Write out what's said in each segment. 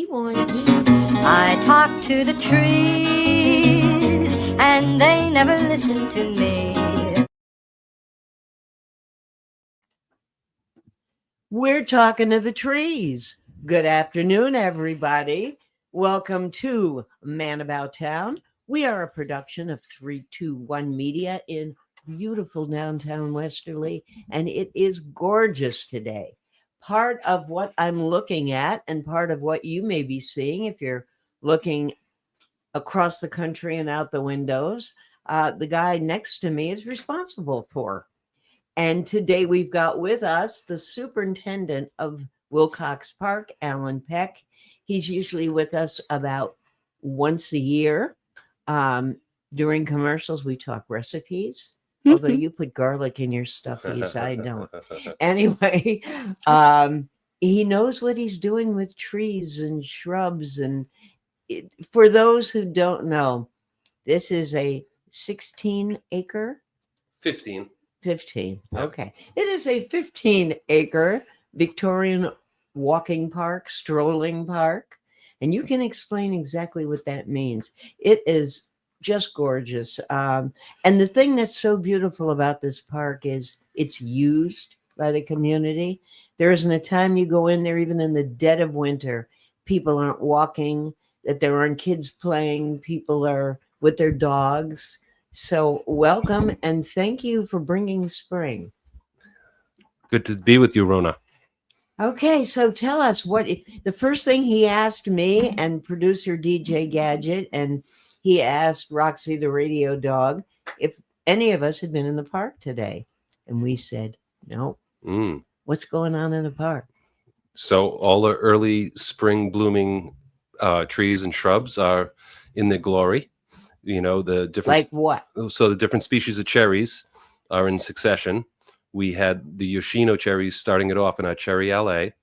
want. I talk to the trees, and they never listen to me. We're talking to the trees. Good afternoon, everybody. Welcome to Man About Town. We are a production of 321 Media in beautiful downtown Westerly, and it is gorgeous today. Part of what I'm looking at and part of what you may be seeing if you're looking across the country and out the windows, the guy next to me is responsible for. And today we've got with us the superintendent of Wilcox Park, Alan Peck. He's usually with us about once a year. During commercials, we talk recipes. Although you put garlic in your stuffies, I don't. Anyway, he knows what he's doing with trees and shrubs. And for those who don't know, this is a 16-acre? 15. 15. Yeah. Okay. It is a 15-acre Victorian walking park, strolling park. And you can explain exactly what that means. It is just gorgeous. And the thing that's so beautiful about this park is it's used by the community. There isn't a time you go in there, even in the dead of winter, people aren't walking, that there aren't kids playing, people are with their dogs. So welcome and thank you for bringing spring. Good to be with you, Rona. Okay, so tell us the first thing he asked me and producer DJ Gadget, and he asked Roxy the radio dog if any of us had been in the park today. And we said, no. What's going on in the park? So all the early spring blooming trees and shrubs are in their glory. You know, the different, like what? So the different species of cherries are in succession. We had the Yoshino cherries starting it off in our Cherry Alley,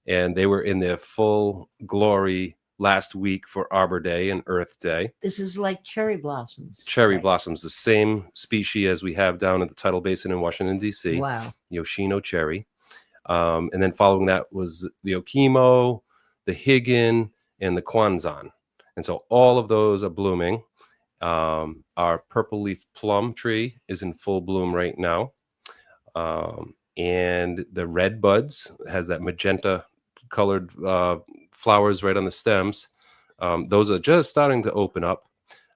and they were in their full glory last week for Arbor Day and Earth Day. This is like cherry blossoms. Cherry blossoms, the same species as we have down at the Tidal Basin in Washington, D.C. Wow. Yoshino cherry. And then following that was the Okemo, the Higgin, and the Kwanzan. And so all of those are blooming. Our purple leaf plum tree is in full bloom right now. And the red buds has that magenta colored flowers right on the stems. Those are just starting to open up.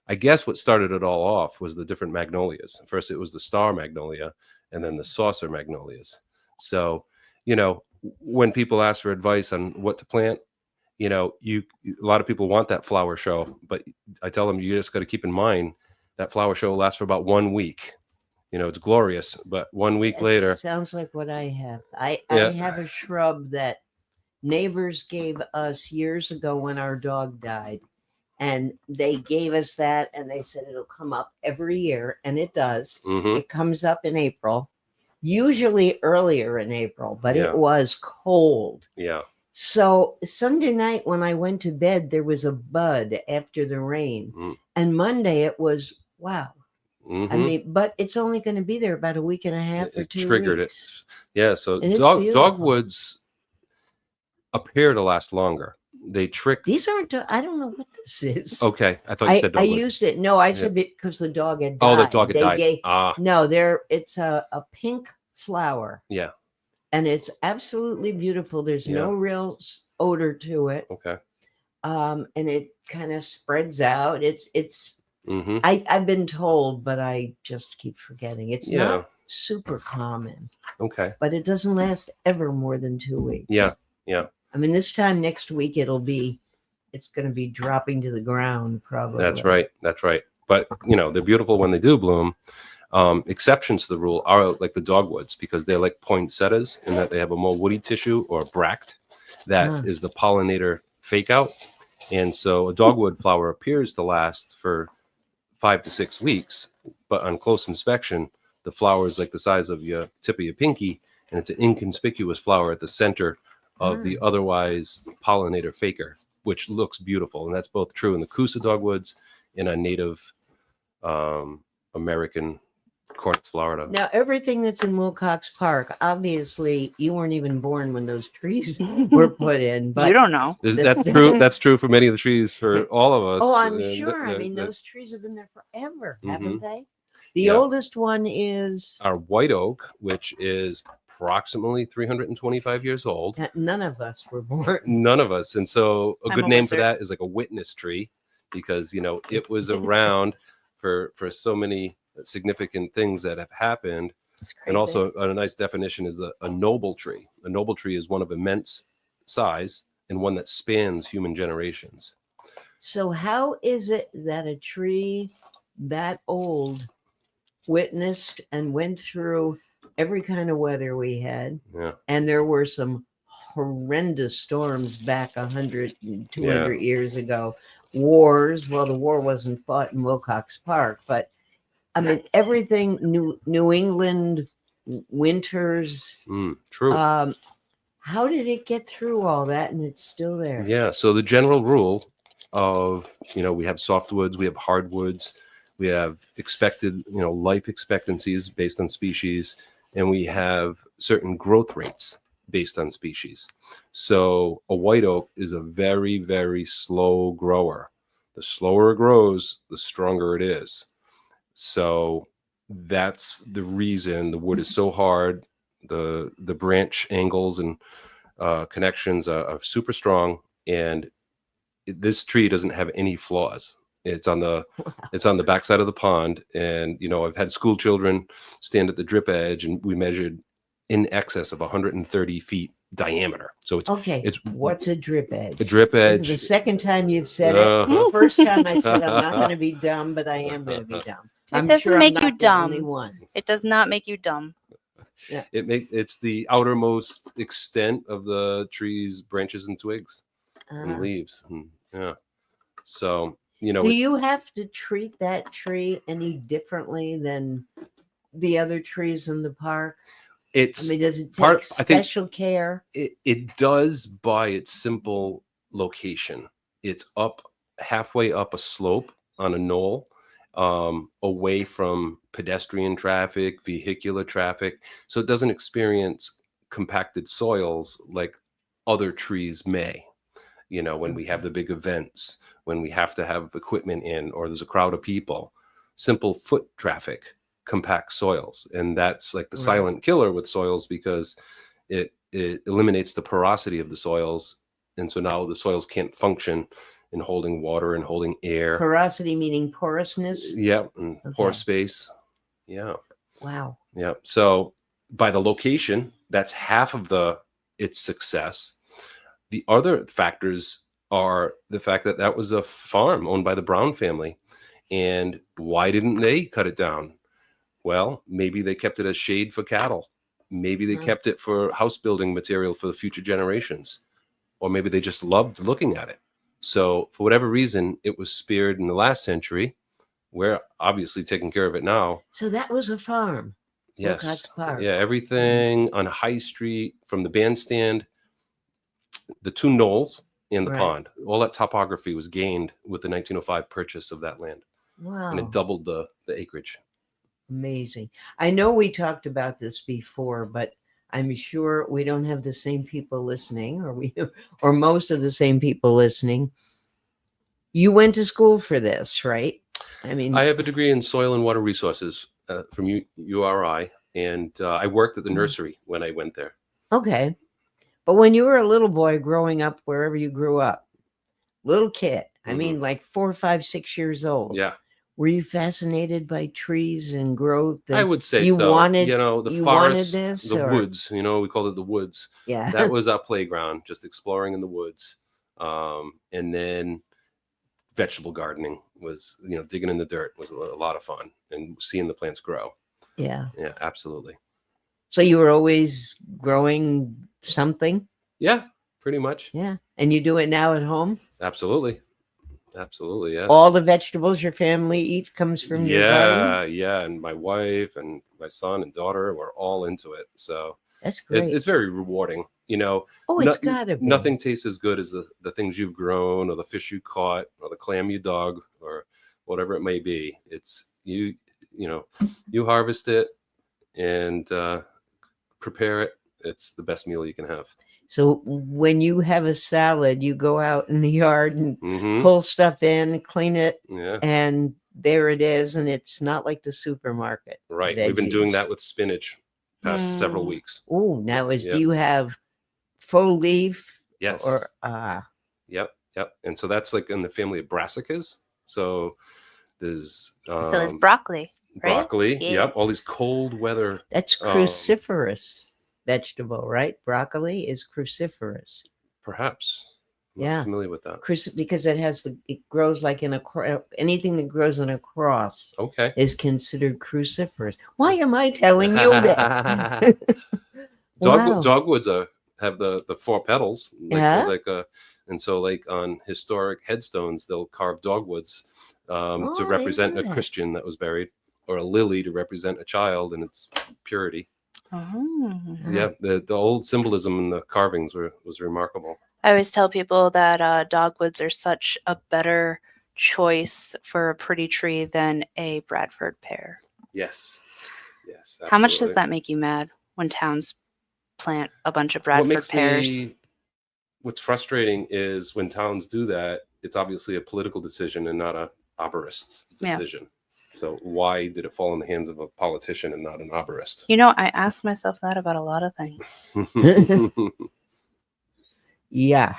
I guess what started it all off was the different magnolias. First, it was the star magnolia and then the saucer magnolias. So, you know, when people ask for advice on what to plant, you know, a lot of people want that flower show, but I tell them you just got to keep in mind that flower show lasts for about 1 week. You know, it's glorious, but 1 week later. Sounds like what I have. I have a shrub that neighbors gave us years ago when our dog died. And they gave us that and they said it'll come up every year. And it does. Mm-hmm. It comes up in April, usually earlier in April, but it was cold. Yeah. So Sunday night when I went to bed, there was a bud after the rain. And Monday it was, wow. I mean, but it's only going to be there about a week and a half or 2 triggered weeks. It. Yeah. So dogwoods appear to last longer. They trick. These aren't, I don't know what this is. Okay. I thought you said dogwood. I used it. No, I said because the dog had died. Oh, the dog had died. No, it's a pink flower. Yeah. And it's absolutely beautiful. There's no real odor to it. Okay. And it kind of spreads out. I've been told, but I just keep forgetting. It's not super common. Okay. But it doesn't last ever more than 2 weeks. Yeah. Yeah. I mean, this time next week, it's going to be dropping to the ground probably. That's right. That's right. But, you know, they're beautiful when they do bloom. Exceptions to the rule are like the dogwoods because they're like poinsettias in that they have a more woody tissue or bract that is the pollinator fake out. And so a dogwood flower appears to last for 5 to 6 weeks, but on close inspection, the flower is like the size of your tip of your pinky, and it's an inconspicuous flower at the center of the otherwise pollinator faker, which looks beautiful. And that's both true in the Coosa dogwoods and a Native American Cornick, Florida. Now, everything that's in Wilcox Park, obviously, you weren't even born when those trees were put in. But You don't know. That's true. That's true for many of the trees for all of us. Oh, I'm And sure. I the- mean, the- those trees have been there forever, Mhm. haven't they? The Yeah. oldest one is our white oak, which is approximately 325 years old. none of us were born. None of us. And so a I'm good a name for wizard. that is like a witness tree, because it was around for so many significant things that have happened. It's crazy. And also a nice definition is a noble tree. A noble tree is one of immense size and one that spans human generations. So, how is it that a tree that old witnessed and went through every kind of weather we had? Yeah. And there were some horrendous storms back 100, 200 years ago. Wars. Well, the war wasn't fought in Wilcox Park, but I mean, everything, New England winters. True. How did it get through all that and it's still there? Yeah. So the general rule of, we have softwoods, we have hardwoods, we have expected, life expectancies based on species, and we have certain growth rates based on species. So a white oak is a very, very slow grower. The slower it grows, the stronger it is. So that's the reason the wood is so hard. The branch angles and connections are super strong, and this tree doesn't have any flaws. It's on the backside of the pond, and I've had school children stand at the drip edge, and we measured in excess of 130 feet diameter. So it's Okay. it's What's a drip edge? a drip This edge. is the second time you've said Uh-huh. it. The first time I said I'm not going to be dumb, but I am going to be dumb. I'm doesn't sure make I'm you not the only dumb. one. It does not make you dumb. It's the outermost extent of the tree's branches and twigs and leaves. Yeah. So Do you have to treat that tree any differently than the other trees in the park? I mean, does it take special care? It does by its simple location. It's up halfway up a slope on a knoll, away from pedestrian traffic, vehicular traffic. So it doesn't experience compacted soils like other trees may. When we have the big events, when we have to have equipment in, or there's a crowd of people, simple foot traffic compact soils. And that's like the silent killer with soils, because it eliminates the porosity of the soils. And so now the soils can't function in holding water and holding air. Porosity meaning porousness? Yeah. And pore space. Yeah. Wow. Yeah. So by the location, that's half of its success. The other factors are the fact that that was a farm owned by the Brown family. And why didn't they cut it down? Well, maybe they kept it as shade for cattle. Maybe they kept it for house building material for the future generations. Or maybe they just loved looking at it. So for whatever reason, it was spared in the last century. We're obviously taking care of it now. So that was a farm. Yes. Wilcox Park. Yeah, everything on High Street, from the bandstand, the two knolls, and the pond. All that topography was gained with the 1905 purchase of that land. Wow. And it doubled the acreage. Amazing. I know we talked about this before, but I'm sure we don't have the same people listening, or most of the same people listening. You went to school for this, right? I mean, I have a degree in soil and water resources from URI, and I worked at the nursery when I went there. okay. But when you were a little boy growing up, wherever you grew up, little kid, I mean, like 4, 5, 6 years old. Yeah. Were you fascinated by trees and growth? I would say you so. wanted, the you forest, wanted this, the or? woods, we called it the woods. Yeah. That was our playground, just exploring in the woods. And then vegetable gardening was, digging in the dirt was a lot of fun, and seeing the plants grow. Yeah. Yeah, absolutely. So you were always growing something? Yeah, pretty much. Yeah. And you do it now at home? Absolutely. Absolutely. Yes. All the vegetables your family eats comes from your garden? Yeah. And my wife and my son and daughter were all into it. So That's great. it's very rewarding. Oh, it's gotta be. Nothing tastes as good as the things you've grown, or the fish you caught, or the clam you dug, or whatever it may be. It's you harvest it and prepare it. It's the best meal you can have. So when you have a salad, you go out in the yard and Hmm. pull stuff in, clean it, Yeah, and there it is. And it's not like the supermarket. right. We've been doing that veggies. with spinach past several weeks. Oh, now do Yep. you have full leaf? Yes. Or Yep. And so that's like in the family of brassicas. So there's So it's broccoli, right? broccoli. Yeah. Yep. All these cold weather. that's cruciferous vegetable, right? Broccoli is cruciferous. Perhaps. I'm Yeah. not familiar with that. Because it grows like in anything that grows in a cross Okay. is considered cruciferous. Why am I telling you that? Wow. Dogwoods have the 4 petals. Yeah? And so like on historic headstones, they'll carve dogwoods to I didn't represent know a that. Christian that was buried, or a lily to represent a child and its purity. Oh. Yeah, the old symbolism in the carvings was remarkable. I always tell people that dogwoods are such a better choice for a pretty tree than a Bradford pear. Yes. How much does absolutely. that make you mad when towns plant a bunch of What Bradford makes pears? what's frustrating is when towns do that, it's obviously a political decision and not a arborist Yeah. decision. So why did it fall in the hands of a politician and not an arborist? I ask myself that about a lot of things. Yeah.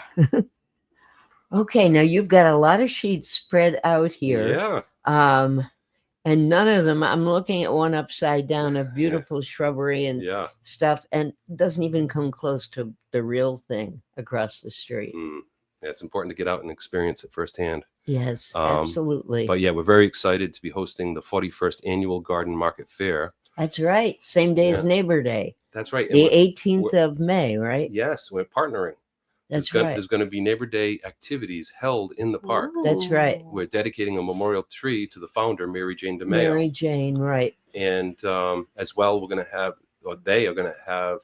Okay, now you've got a lot of sheets spread out here. Yeah. And none of them, I'm looking at one upside down of beautiful shrubbery and Yeah. stuff, and doesn't even come close to the real thing across the street. Yeah, it's important to get out and experience it firsthand. Yes, Um, absolutely. But yeah, we're very excited to be hosting the 41st annual Garden Market Fair. That's right. Same day as Yeah. Neighbor Day, That's right. And the we're- 18th of May, right? Yes, we're partnering. That's right. There's going to be Neighbor Day activities held in the park. That's right. We're dedicating a memorial tree to the founder, Mary Jane DeMayo. Mary Jane, right. And as well, they are going to have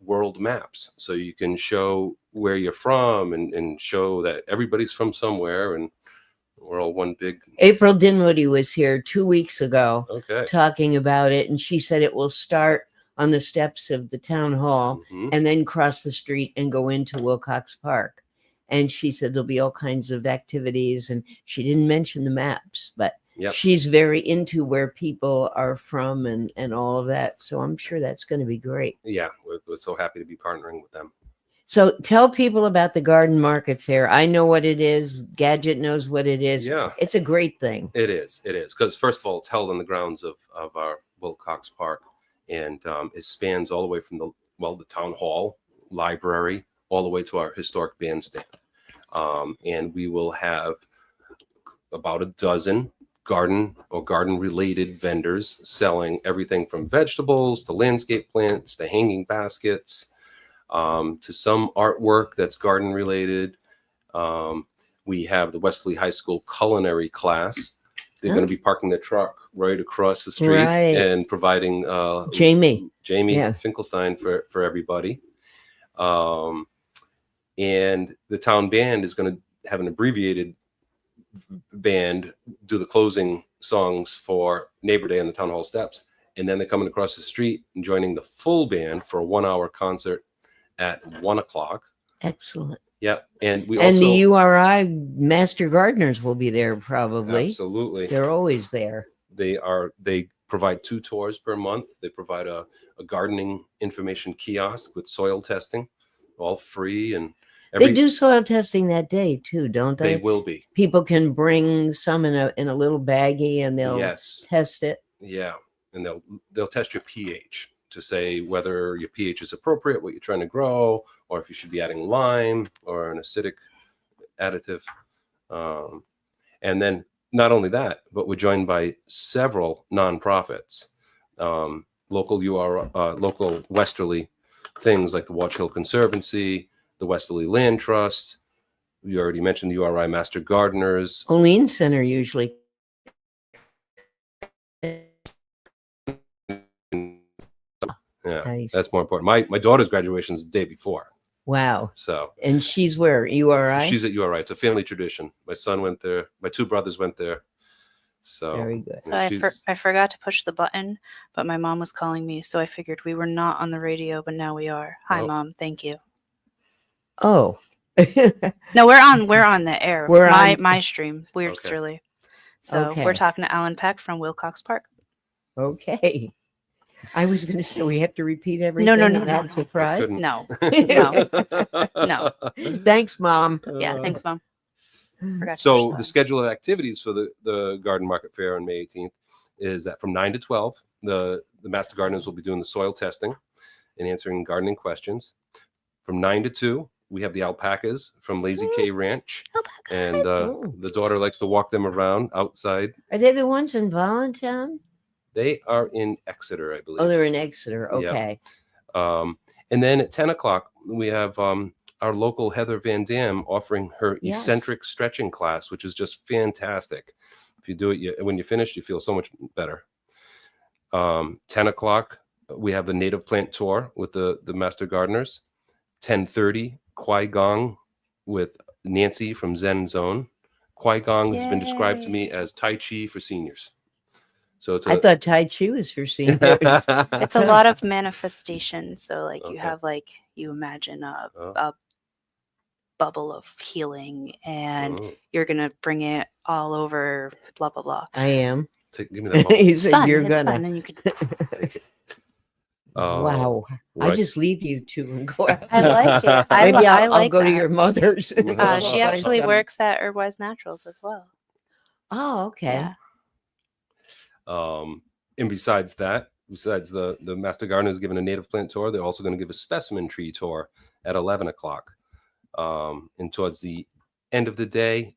world maps. So you can show where you're from and show that everybody's from somewhere and we're all one big. April Dinwiddie was here 2 weeks ago Okay. talking about it, and she said it will start on the steps of the town hall Mhm. and then cross the street and go into Wilcox Park. And she said there'll be all kinds of activities, and she didn't mention the maps, but Yep. she's very into where people are from and all of that. So I'm sure that's going to be great. Yeah, we're so happy to be partnering with them. So tell people about the Garden Market Fair. I know what it is. Gadget knows what it is. Yeah. It's a great thing. It is. Because first of all, it's held on the grounds of our Wilcox Park. And it spans all the way from the town hall, library, all the way to our historic bandstand. And we will have about a dozen garden or garden-related vendors selling everything from vegetables to landscape plants to hanging baskets to some artwork that's garden-related. We have the Wesley High School culinary class. They're going to be parking their truck right across the street and providing Jamie Finkelstein for everybody. And the town band is going to have an abbreviated band do the closing songs for Neighbor Day on the town hall steps. And then they're coming across the street and joining the full band for a 1-hour concert at 1:00. Excellent. Yeah. And the URI Master Gardeners will be there probably. Absolutely. They're always there. They provide 2 tours per month. They provide a gardening information kiosk with soil testing, all free. And they do soil testing that day too, don't they? They will be. People can bring some in a little baggie and they'll test it. Yeah. And they'll test your pH to say whether your pH is appropriate, what you're trying to grow, or if you should be adding lime or an acidic additive. And then not only that, but we're joined by several nonprofits, local Westerly things like the Watch Hill Conservancy, the Westerly Land Trust. We already mentioned the URI Master Gardeners. Olean Center usually. Yeah, nice. That's more important. My daughter's graduation is the day before. Wow. So. And she's where? URI? She's at URI. It's a family tradition. My son went there. My 2 brothers went there So Very good. So I forgot to push the button, but my mom was calling me, so I figured we were not on the radio, but now we are. Hi, Oh. Mom. Thank you. Oh. No, we're on the air. We're on- my stream, Weird Okay. Sterling. So Okay. we're talking to Alan Peck from Wilcox Park. Okay. I was going to say we have to repeat everything. no, without no. surprise. couldn't. No. no. Thanks, Mom. Yeah, thanks, Mom. Forgot to So push the button. schedule of activities for the Garden Market Fair on May 18th is that from 9 to 12, the Master Gardeners will be doing the soil testing and answering gardening questions. From 9 to 2, we have the alpacas from Lazy K Ranch. Alpacas. And the daughter likes to walk them around outside. Are they the ones in Voluntown? They are in Exeter, I believe. Oh, they're in Exeter. Yeah. Okay. And then at 10 o'clock, we have our local Heather Van Dam offering her Yes. eccentric stretching class, which is just fantastic. If you do it, when you finish, you feel so much better. 10 o'clock, we have the native plant tour with the Master Gardeners. 10:30, Kwai Gong with Nancy from Zen Zone. Kwai Gong has been described to me Yay. as Tai Chi for seniors. So it's I thought Tai Chi was for seniors. It's a lot of manifestation. So like Okay. you have you imagine Oh. a bubble of healing, and Oh. you're gonna bring it all over. Blah blah blah. I am. Give me that bubble. You It's said fun. you're It's gonna. fun, and you could. Take it. Wow. I right. just leave you two and go out. I like it. Maybe I I'll like go to that. your mother's. She actually works at Herbwise Naturals as well. Oh, okay. Yeah. And besides that, besides the Master Gardeners giving a native plant tour, they're also going to give a specimen tree tour at 11 o'clock. And towards the end of the day,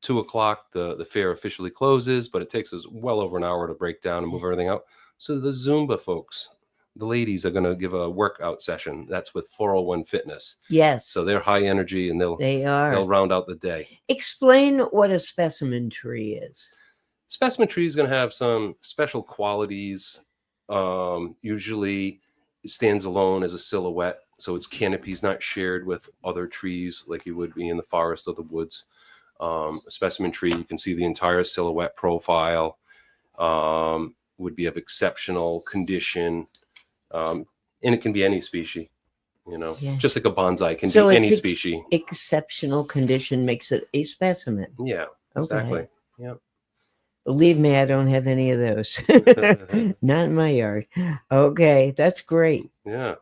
2 o'clock, the fair officially closes, but it takes us well over an hour to break down and move everything out. So the Zumba folks, the ladies, are going to give a workout session. That's with 401 Fitness. Yes. So they're high energy, and they'll they'll round out the day. Explain what a specimen tree is. Specimen tree is going to have some special qualities. Usually it stands alone as a silhouette, so its canopy is not shared with other trees like you would be in the forest or the woods. A specimen tree, you can see the entire silhouette profile, would be of exceptional condition, and it can be any species, Yeah. just like a bonsai can So be if any it's species. Exceptional condition makes it a specimen. Yeah, Okay. exactly. Yeah. Believe me, I don't have any of those. Not in my yard. Okay, that's great. Yeah.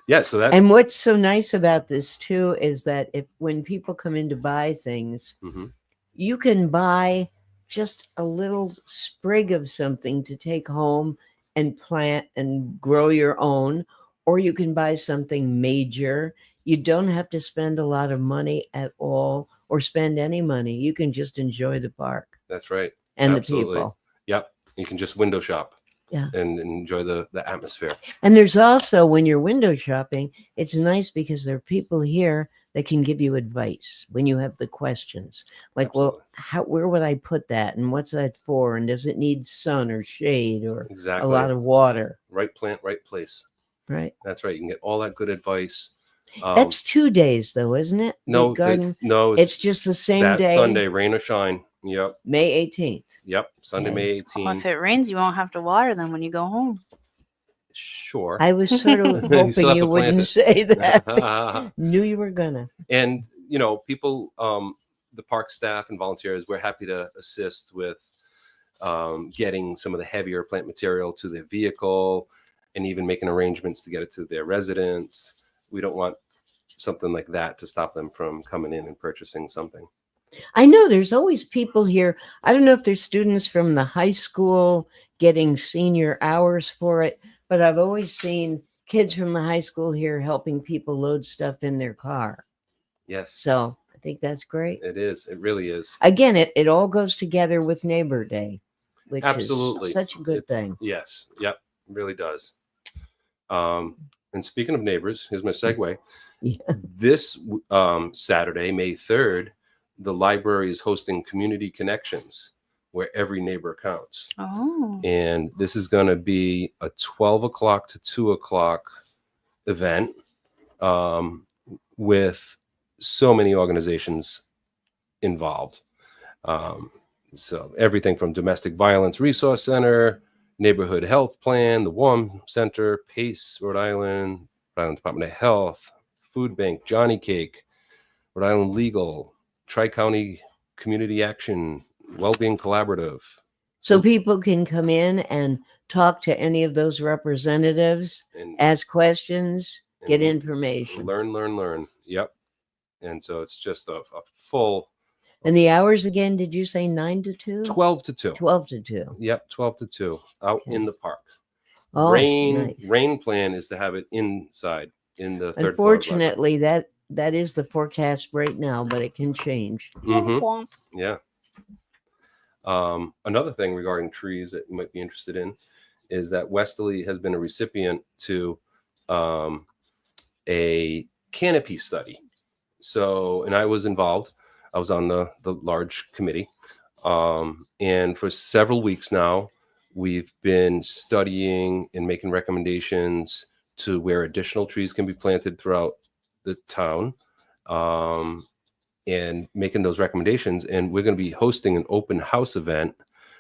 Yeah. So that's And what's so nice about this too is that when people come in to buy things, Mhm. you can buy just a little sprig of something to take home and plant and grow your own, or you can buy something major. You don't have to spend a lot of money at all or spend any money. You can just enjoy the park That's right. and Absolutely. the people. Yep. You can just window shop. Yeah. And enjoy the atmosphere. And there's also, when you're window shopping, it's nice because there are people here that can give you advice when you have the questions. Like, Absolutely. well, where would I put that? And what's that for? And does it need sun or shade or Exactly. a lot of water? Right plant, right place. Right. That's right. You can get all that good advice. That's 2 days, though, isn't it? The no, garden. no, It's just the same that day. Sunday, rain or shine. Yep. May 18th. Yep. Sunday, Okay. May Well, 18th. if it rains, you won't have to water them when you go home. Sure. I was sort of You still hoping have to you plant wouldn't it. say that. Knew you were gonna. And people, the park staff and volunteers, we're happy to assist with getting some of the heavier plant material to their vehicle, and even making arrangements to get it to their residence. We don't want something like that to stop them from coming in and purchasing something. I know there's always people here. I don't know if there's students from the high school getting senior hours for it, but I've always seen kids from the high school here helping people load stuff in their car. Yes, So I think that's great. it is. It really is. Again, it all goes together with Neighbor Day, which Absolutely. is such a good thing. Yes. Yep. It really does. And speaking of neighbors, here's my segue. Yeah. This Saturday, May 3rd, the library is hosting Community Connections, where every neighbor counts. Oh. And this is going to be a 12 o'clock to 2 o'clock event with so many organizations involved. So everything from domestic violence resource center, neighborhood health plan, the Warm Center, PACE, Rhode Island Department of Health, Food Bank, Johnny Cake, Rhode Island Legal, Tri-County Community Action, Wellbeing Collaborative. So people can come in and talk to any of those representatives, And ask questions, get and information. learn. Yep. And so it's just a full And the hours again, did you say 9 to 2? 12 to 2. 12 to 2. Yep, 12 to 2 out Okay. in the park. Oh, Rain nice. plan is to have it inside in the third floor. Unfortunately, that is the forecast right now, but it can change. Mm-hmm. Yeah. Another thing regarding trees that you might be interested in is that Westerly has been a recipient to a canopy study. So, and I was involved. I was on the large committee. And for several weeks now, we've been studying and making recommendations to where additional trees can be planted throughout the town, and making those recommendations. And we're going to be hosting an open house event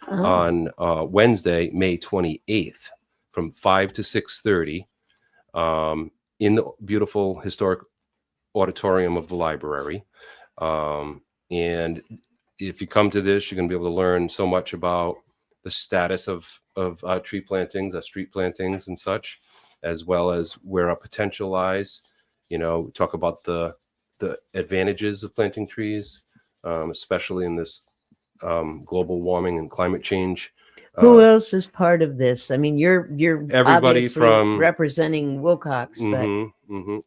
on Wednesday, May 28th from 5 to 6:30 in the beautiful historic auditorium of the library. And if you come to this, you're going to be able to learn so much about the status of tree plantings, street plantings and such, as well as where our potential lies. You know, talk about the advantages of planting trees, especially in this global warming and climate change. Who else is part of this? I mean, you're Everybody obviously from representing Wilcox, but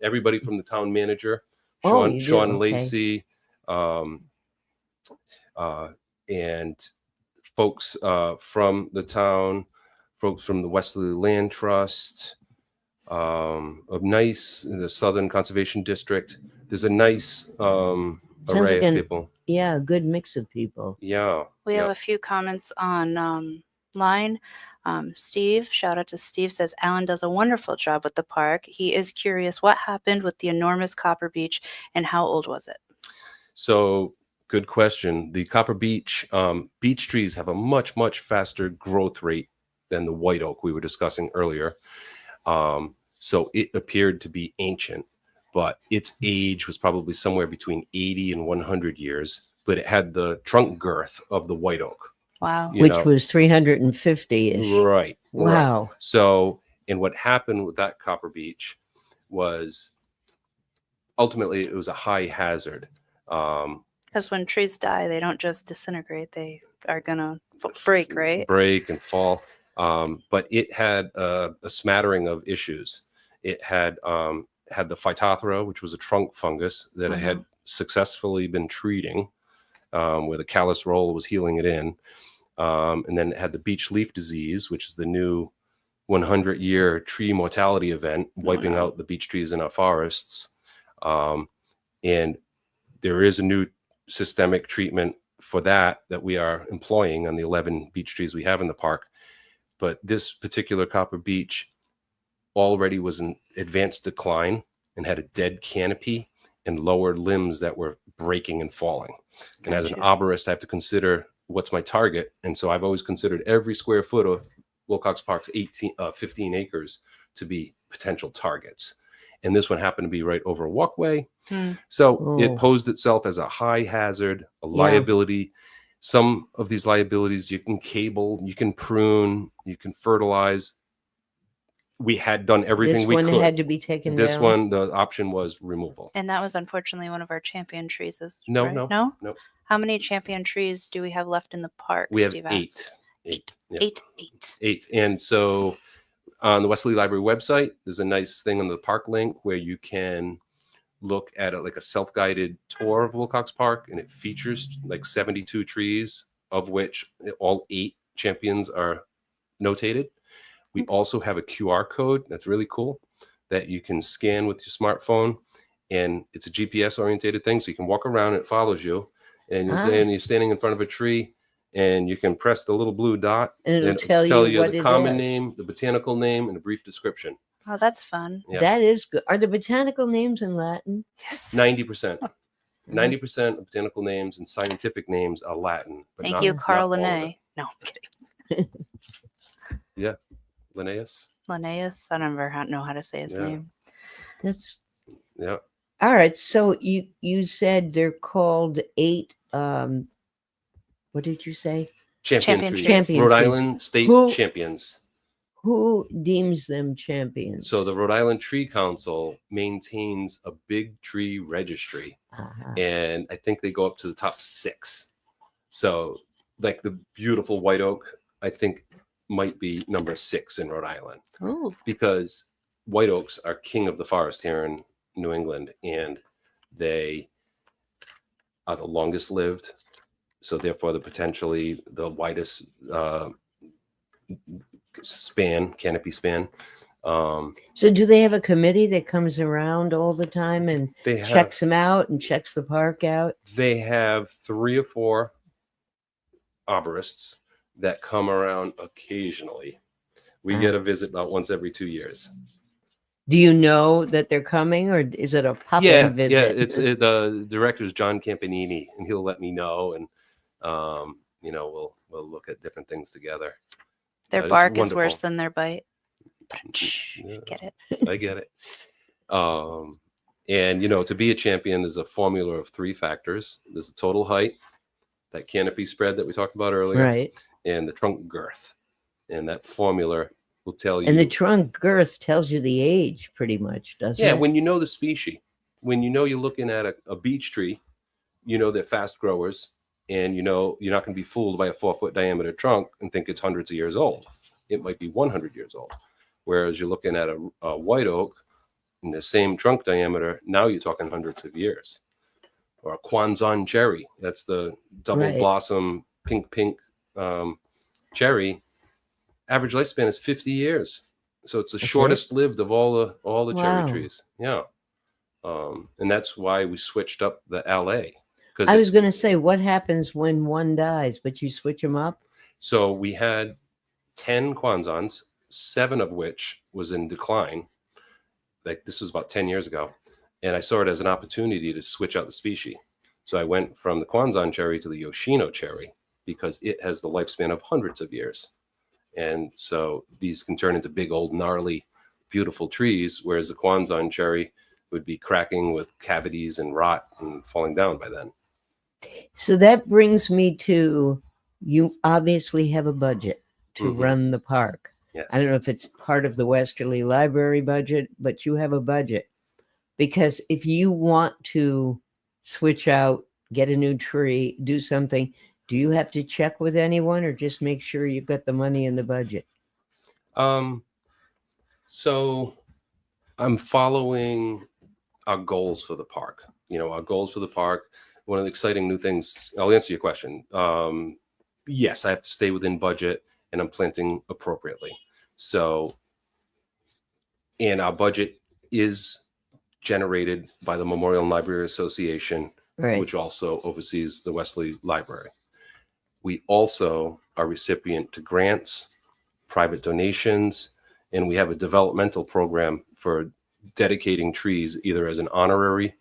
everybody from the town manager, Oh, you do? Sean Okay. Lacey, and folks from the town, folks from the Westerly Land Trust, of the Southern Conservation District. There's a nice array like of people. yeah, a good mix of people. Yeah. We have yeah. a few comments on line. Steve, shout out to Steve, says Alan does a wonderful job with the park. He is curious what happened with the enormous copper beech and how old was it? So good question. The copper beech trees have a much faster growth rate than the white oak we were discussing earlier. So it appeared to be ancient, but its age was probably somewhere between 80 and 100 years, but it had the trunk girth of the white oak. Wow. Which was 350-ish. Right. Wow. Right. So, and what happened with that copper beech was ultimately it was a high hazard. Because when trees die, they don't just disintegrate; they are gonna break, right? Break and fall. But it had a smattering of issues. It had the Phytophthora, which was a trunk fungus that it had successfully been treating, where the callus roll was healing it in. And then it had the beech leaf disease, which is the new 100-year tree mortality event, wiping out the beech trees in our forests. And there is a new systemic treatment for that we are employing on the 11 beech trees we have in the park. But this particular copper beech already was in advanced decline and had a dead canopy and lower limbs that were breaking and falling. And as an arborist, I have to consider what's my target. And so I've always considered every square foot of Wilcox Park's 15 acres to be potential targets. And this one happened to be right over a walkway. So it posed itself as a high hazard, a liability. Some of these liabilities you can cable, you can prune, you can fertilize. We had done everything we could. This one had to be taken down. This one, the option was removal. And that was unfortunately one of our champion trees. No, right? no. How many champion trees do we have left in the park? We have Steve eight. Eight. And so on the Westerly Library website, there's a nice thing on the park link where you can look at like a self-guided tour of Wilcox Park, and it features like 72 trees, of which all 8 champions are notated. We also have a QR code that's really cool that you can scan with your smartphone, and it's a GPS oriented thing, so you can walk around and it follows you, and you're standing in front of a tree, and you can press the little blue dot and it'll tell you what the it common is. name, the botanical name, and a brief description. Oh, that's fun. Yeah. That is good. Are the botanical names in Latin? Yes. 90%. 90% of botanical names and scientific names are Latin. But Thank not, you, not Carl all of it. Linnaeus. No, I'm kidding. Linnaeus. Linnaeus. I don't know how to say his Yeah. name. That's Yeah. all right. So you said they're called 8. What did you say? Champion Champion trees. trees. Champion Rhode trees. Island state Who- champions. Who deems them champions? So the Rhode Island Tree Council maintains a big tree registry, Uh-huh. and I think they go up to the top 6. So like the beautiful white oak, I think might be number 6 in Rhode Island, Ooh. because white oaks are king of the forest here in New England, and they are the longest lived. So therefore, the potentially the widest canopy span. So do they have a committee that comes around all the time and They have checks them out and checks the park out? they have 3 or 4 arborists that come around occasionally. We get a visit about once every 2 years. Do you know that they're coming, or is it a pop-in visit? The director is John Campanini, and he'll let me know, and we'll look at different things together. Their It's bark is wonderful. worse than their bite. Yeah. Get it? I get it. And to be a champion, there's a formula of 3 factors. There's the total height, that canopy spread that we talked about earlier, Right. and the trunk girth. And that formula will tell you. And the trunk girth tells you the age pretty much, doesn't it? when you know the species, when you're looking at a beech tree, they're fast growers, and you're not going to be fooled by a 4-foot diameter trunk and think it's hundreds of years old. It might be 100 years old. Whereas you're looking at a white oak in the same trunk diameter, now you're talking hundreds of years. Or a Kwanzan cherry, that's the double Right. blossom pink cherry. Average lifespan is 50 years. So it's the That's shortest lived of all the Wow. cherry trees. Yeah. And that's why we switched up the LA. I was going to say, what happens when one dies, but you switch them up? So we had 10 Kwanzans, 7 of which was in decline. Like this was about 10 years ago. And I saw it as an opportunity to switch out the species. So I went from the Kwanzan cherry to the Yoshino cherry because it has the lifespan of hundreds of years. And so these can turn into big, old, gnarly, beautiful trees, whereas the Kwanzan cherry would be cracking with cavities and rot and falling down by then. So that brings me to, you obviously have a budget to Mhm. run the park. Yes. I don't know if it's part of the Westerly Library budget, but you have a budget. Because if you want to switch out, get a new tree, do something, do you have to check with anyone or just make sure you've got the money in the budget? So I'm following our goals for the park. Our goals for the park. One of the exciting new things, I'll answer your question. Yes, I have to stay within budget, and I'm planting appropriately. So, and our budget is generated by the Memorial and Library Association, Right. which also oversees the Wesley Library. We also are recipient to grants, private donations, and we have a developmental program for dedicating trees either as an honorary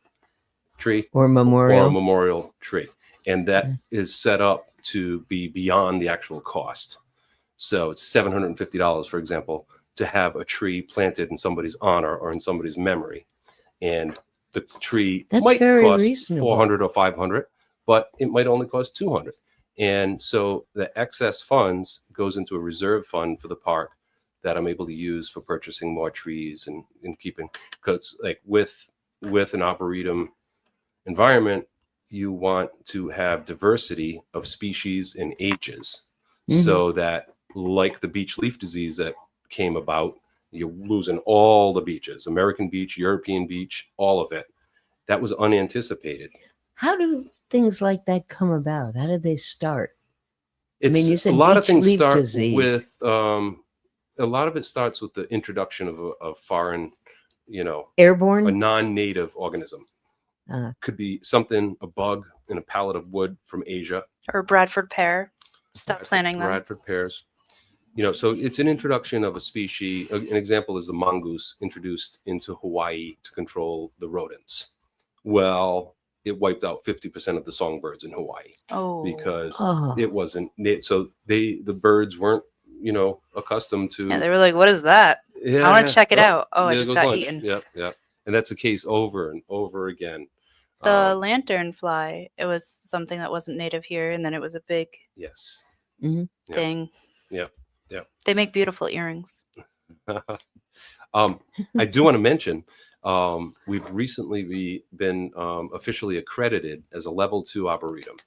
tree Or or a memorial? memorial tree. And that is set up to be beyond the actual cost. So it's $750, for example, to have a tree planted in somebody's honor or in somebody's memory. And the tree That's might very cost reasonable. $400 or $500, but it might only cost $200. And so the excess funds goes into a reserve fund for the park that I'm able to use for purchasing more trees and keeping, because like with an arboretum environment, you want to have diversity of species and ages, so that like the beech leaf disease that came about, you're losing all the beeches, American beech, European beech, all of it. That was unanticipated. How do things like that come about? How did they start? It's mean, you said a lot of beech things leaf start disease. with a lot of it starts with the introduction of a foreign, a Airborne? non-native organism. Uh, Could be something, a bug in a pallet of wood from Asia. Or Bradford pear. Stop planting them. Bradford pears. So it's an introduction of a species. An example is the mongoose introduced into Hawaii to control the rodents. Well, it wiped out 50% of the songbirds in Hawaii because Oh. it wasn't. So the birds weren't, accustomed to. Yeah, they were like, "What is that? Yeah, I want to check it out." Oh, I there just goes got lunch. eaten. Yep. And that's the case over and over again. The lanternfly, it was something that wasn't native here, and then it was a big Yes. thing. Yep. They make beautiful earrings. I do want to mention we've recently been officially accredited as a level 2 arboretum.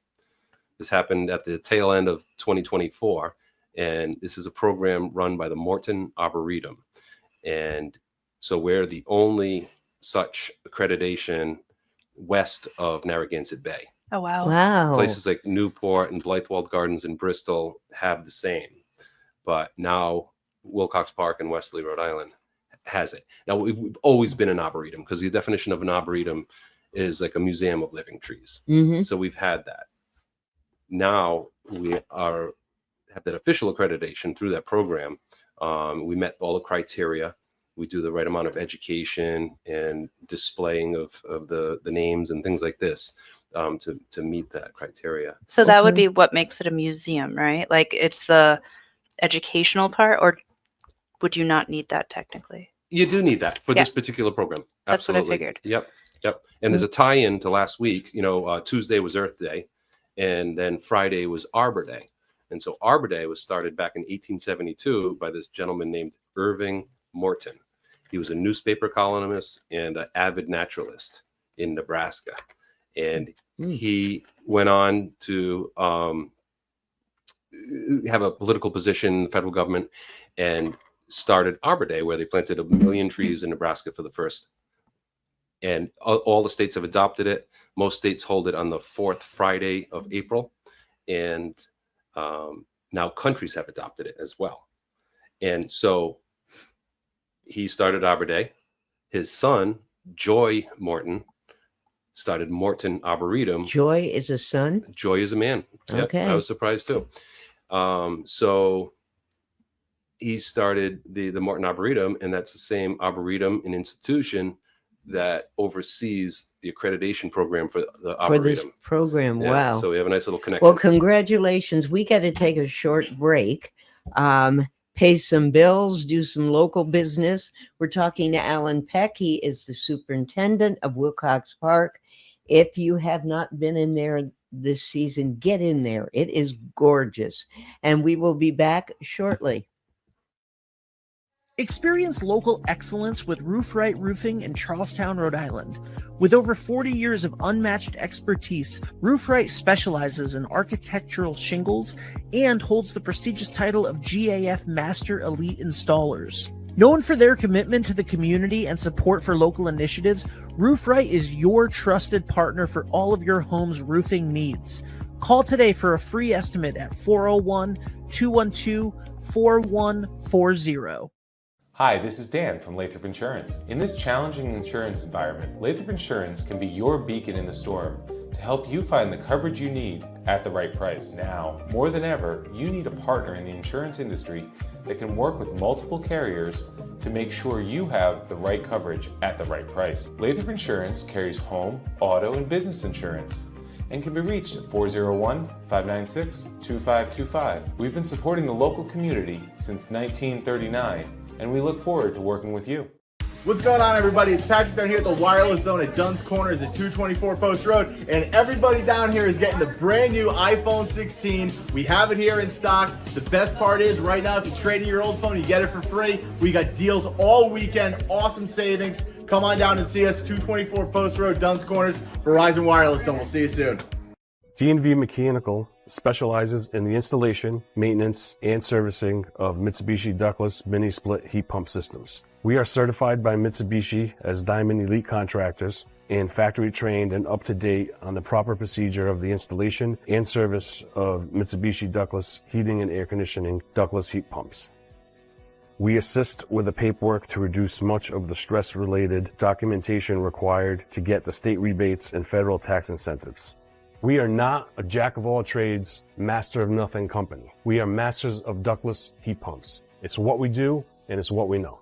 This happened at the tail end of 2024, and this is a program run by the Morton Arboretum. And so we're the only such accreditation west of Narragansett Bay. Oh, wow. Wow. Places like Newport and Blythewald Gardens in Bristol have the same, but now Wilcox Park in Westerly, Rhode Island has it. Now, we've always been an arboretum because the definition of an arboretum is like a museum of living trees. So we've had that. Now we have that official accreditation through that program. We met all the criteria. We do the right amount of education and displaying of the names and things like this to meet that criteria. So that would be what makes it a museum, right? Like it's the educational part, or would you not need that technically? You do need that for this particular program. That's what I Absolutely. figured. Yep. And there's a tie-in to last week. Tuesday was Earth Day, and then Friday was Arbor Day. And so Arbor Day was started back in 1872 by this gentleman named Irving Morton. He was a newspaper columnist and an avid naturalist in Nebraska. And he went on to have a political position in the federal government and started Arbor Day, where they planted 1 million trees in Nebraska for the first. And all the states have adopted it. Most states hold it on the 4th Friday of April. And now countries have adopted it as well. And so he started Arbor Day. His son, Joy Morton, started Morton Arboretum. Joy is a son? Joy is a man. Okay. I was surprised too. So he started the Morton Arboretum, and that's the same arboretum and institution that oversees the accreditation program for the arboretum. For this program. Yeah, Wow. So we have a nice little connection. Well, congratulations. We got to take a short break, pay some bills, do some local business. We're talking to Alan Peck. He is the superintendent of Wilcox Park. If you have not been in there this season, get in there. It is gorgeous. And we will be back shortly. Experience local excellence with Roof Right Roofing in Charlestown, Rhode Island. With over 40 years of unmatched expertise, Roof Right specializes in architectural shingles and holds the prestigious title of GAF Master Elite Installers. Known for their commitment to the community and support for local initiatives, Roof Right is your trusted partner for all of your home's roofing needs. Call today for a free estimate at 401-212-4140. Hi, this is Dan from Lathrop Insurance. In this challenging insurance environment, Lathrop Insurance can be your beacon in the storm to help you find the coverage you need at the right price. Now, more than ever, you need a partner in the insurance industry that can work with multiple carriers to make sure you have the right coverage at the right price. Lathrop Insurance carries home, auto, and business insurance and can be reached at 401-596-2525. We've been supporting the local community since 1939, and we look forward to working with you. What's going on, everybody? It's Patrick down here at the Wireless Zone at Dunn's Corners at 224 Post Road, and everybody down here is getting the brand new iPhone 16. We have it here in stock. The best part is right now, if you trade in your old phone, you get it for free. We got deals all weekend, awesome savings. Come on down and see us, 224 Post Road, Dunn's Corners, Verizon Wireless Zone. We'll see you soon. D&V Mechanical specializes in the installation, maintenance, and servicing of Mitsubishi ductless mini split heat pump systems. We are certified by Mitsubishi as Diamond Elite Contractors and factory trained and up to date on the proper procedure of the installation and service of Mitsubishi ductless heating and air conditioning ductless heat pumps. We assist with the paperwork to reduce much of the stress-related documentation required to get the state rebates and federal tax incentives. We are not a jack-of-all-trades, master-of-nothing company. We are masters of ductless heat pumps. It's what we do, and it's what we know.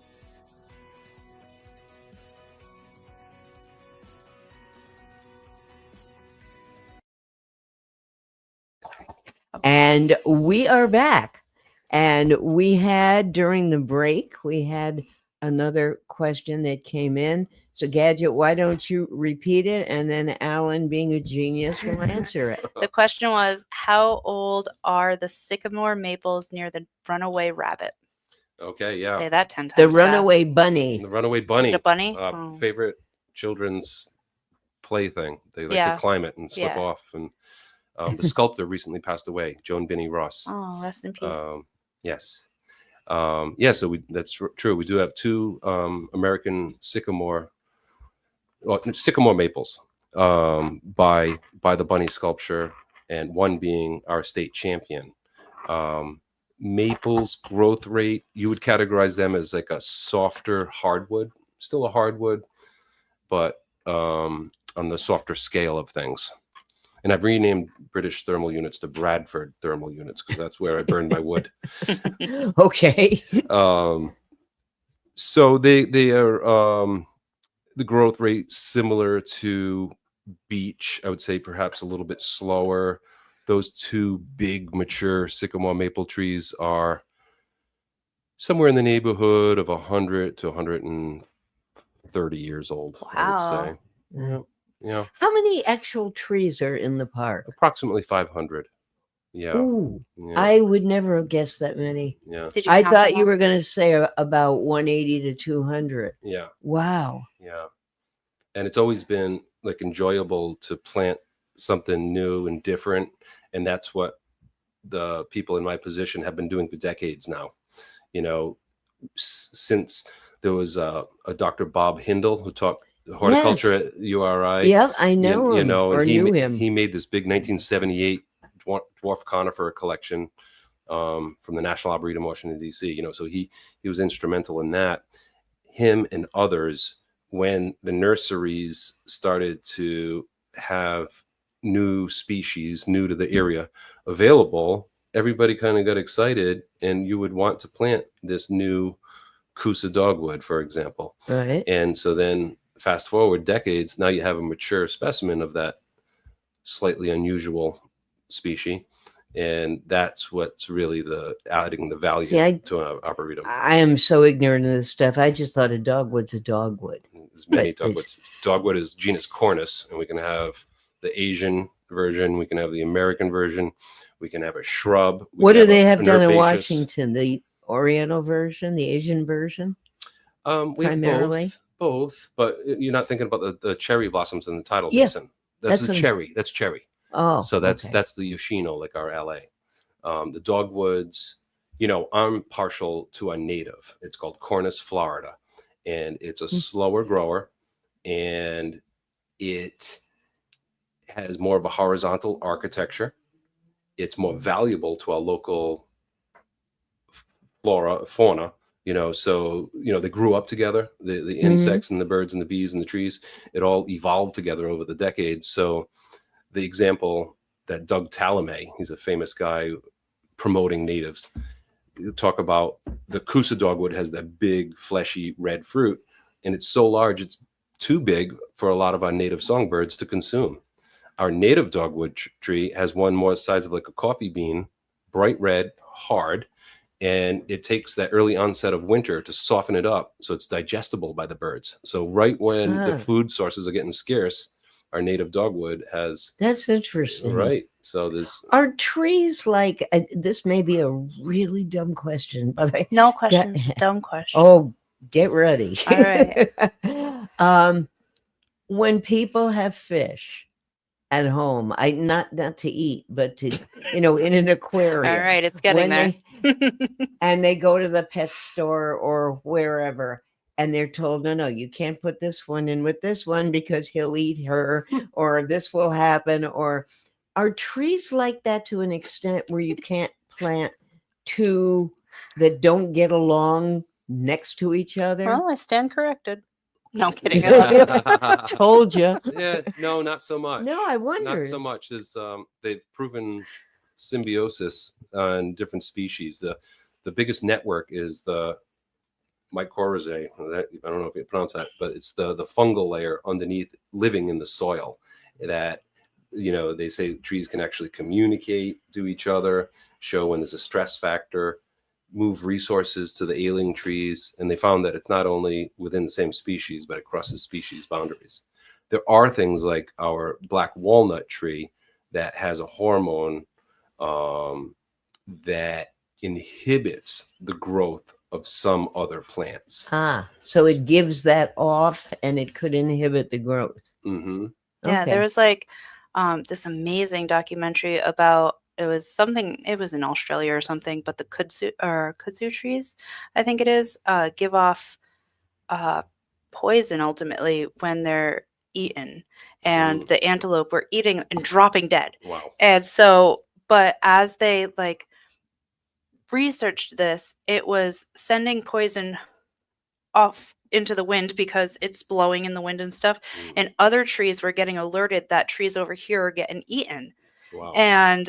And we are back. And we had, during the break, we had another question that came in. So, Gadget, why don't you repeat it? And then Alan, being a genius, will answer it. The question was, how old are the sycamore maples near the runaway rabbit? Okay, yeah. Say that 10 times The fast. runaway bunny. The runaway bunny. Is it a bunny? Oh. Favorite children's plaything. They like Yeah. to climb it and slip Yeah. off. And the sculptor recently passed away, Joan Binney Ross. Oh, rest in peace. Yes. So that's true. We do have two American sycamore maples by the bunny sculpture, and one being our state champion. Maples growth rate, you would categorize them as like a softer hardwood, still a hardwood, but on the softer scale of things. And I've renamed British thermal units to Bradford thermal units because that's where I burned my wood. Okay. So they are the growth rate similar to beech. I would say perhaps a little bit slower. Those two big mature sycamore maple trees are somewhere in the neighborhood of 100 to 130 years old. Wow. I would say. Yeah. How many actual trees are in the park? Approximately 500. Yeah. Ooh, Yeah. I would never have guessed that many. Yeah. Did you I count thought them you all? were going to say about 180 to 200. Yeah. Wow. Yeah. And it's always been like enjoyable to plant something new and different. And that's what the people in my position have been doing for decades now. You know, since there was a Dr. Bob Hindle who taught horticulture at URI. Yep, I know him, or and knew him. He made this big 1978 dwarf conifer collection from the National Arboretum, Washington, D.C. You know, so he was instrumental in that. Him and others, when the nurseries started to have new species, new to the area, available, everybody kind of got excited, and you would want to plant this new Coosa dogwood, for example. Right. And so then fast forward decades, now you have a mature specimen of that slightly unusual species. And that's what's really adding the value to an arboretum. I am so ignorant of this stuff. I just thought a dogwood's a dogwood. There's many But dogwoods. Dogwood is genus Cornus, and we can have the Asian version, we can have the American version, we can have a shrub. What do they have an done in herbaceous. Washington? The Oriental version, the Asian version? We have Primarily? both, but you're not thinking about the cherry blossoms in the tidal Yeah, basin. That's the that's cherry. That's cherry. Oh, So that's okay. the Yoshino, like our LA. The dogwoods, you know, I'm partial to a native. It's called Cornus Florida, and it's a slower grower, and it has more of a horizontal architecture. It's more valuable to our local fauna, you know, so, you know, they grew up together, the insects and the birds and the bees and the trees, it all evolved together over the decades. So the example that Doug Talamay, he's a famous guy promoting natives, you talk about the Coosa dogwood has that big fleshy red fruit, and it's so large it's too big for a lot of our native songbirds to consume. Our native dogwood tree has one more size of like a coffee bean, bright red, hard, and it takes that early onset of winter to soften it up so it's digestible by the birds. So right when the food sources are getting scarce, our native dogwood has. That's interesting. Right. So there's. Are trees like, this may be a really dumb question, but No questions. Dumb question. Oh, get ready. All right. When people have fish at home, not to eat, but to, you know, in an aquarium. All right. It's getting there. And they go to the pet store or wherever, and they're told, no, you can't put this one in with this one because he'll eat her, or this will happen. Or are trees like that to an extent where you can't plant two that don't get along next to each other? Well, I stand corrected. No, I'm kidding. Told you. Yeah, no, not so much. No, I wondered. Not so much. There's they've proven symbiosis on different species. The biggest network is the mycorrhizae. I don't know if you pronounce that, but it's the fungal layer underneath living in the soil that They say trees can actually communicate to each other, show when there's a stress factor, move resources to the ailing trees. And they found that it's not only within the same species, but it crosses species boundaries. There are things like our black walnut tree that has a hormone that inhibits the growth of some other plants. So it gives that off and it could inhibit the growth. Mm-hmm. Yeah, Okay. there was like this amazing documentary about it was in Australia or something, but the kudzu trees, I think it is, give off poison ultimately when they're eaten, and the antelope were eating and dropping dead. Wow. And so, but as they like researched this, it was sending poison off into the wind because it's blowing in the wind and stuff. And other trees were getting alerted that trees over here are getting eaten. Wow. And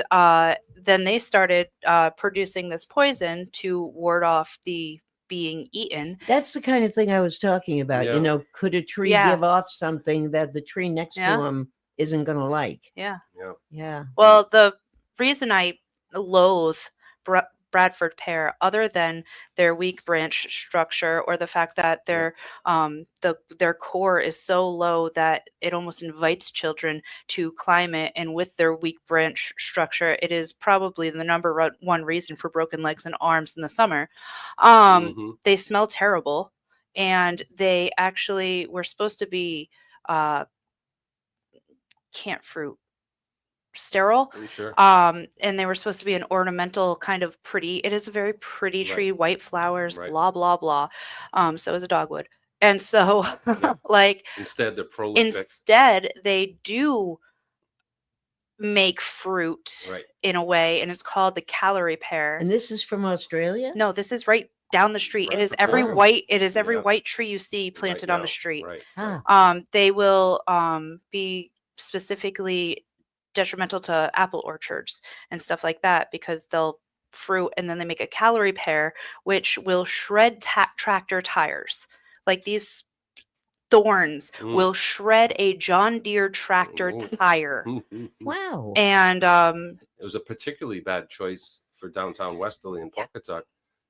then they started producing this poison to ward off the being eaten. That's the kind of thing I was talking about. Yeah. Could a tree Yeah. give off something that the tree next Yeah. to him isn't going to like? Yeah. Yeah. Well, the reason I loathe Bradford pear, other than their weak branch structure or the fact that their core is so low that it almost invites children to climb it, and with their weak branch structure, it is probably the number one reason for broken legs and arms in the summer. They smell terrible, and they actually were supposed to be can't fruit sterile. Sure. And they were supposed to be an ornamental kind of pretty. It is a very pretty tree, white flowers, blah blah blah. So is a dogwood. And so like instead they're prolific. Instead they do make fruit in a way, and it's called the calorie pear. And this is from Australia? No, this is right down the street. It is every white tree you see planted on the street. They will be specifically detrimental to apple orchards and stuff like that because they'll fruit, and then they make a calorie pear which will shred tractor tires. Like these thorns will shred a John Deere tractor tire. Wow. And it was a particularly bad choice for downtown Westerly and Pawcatuck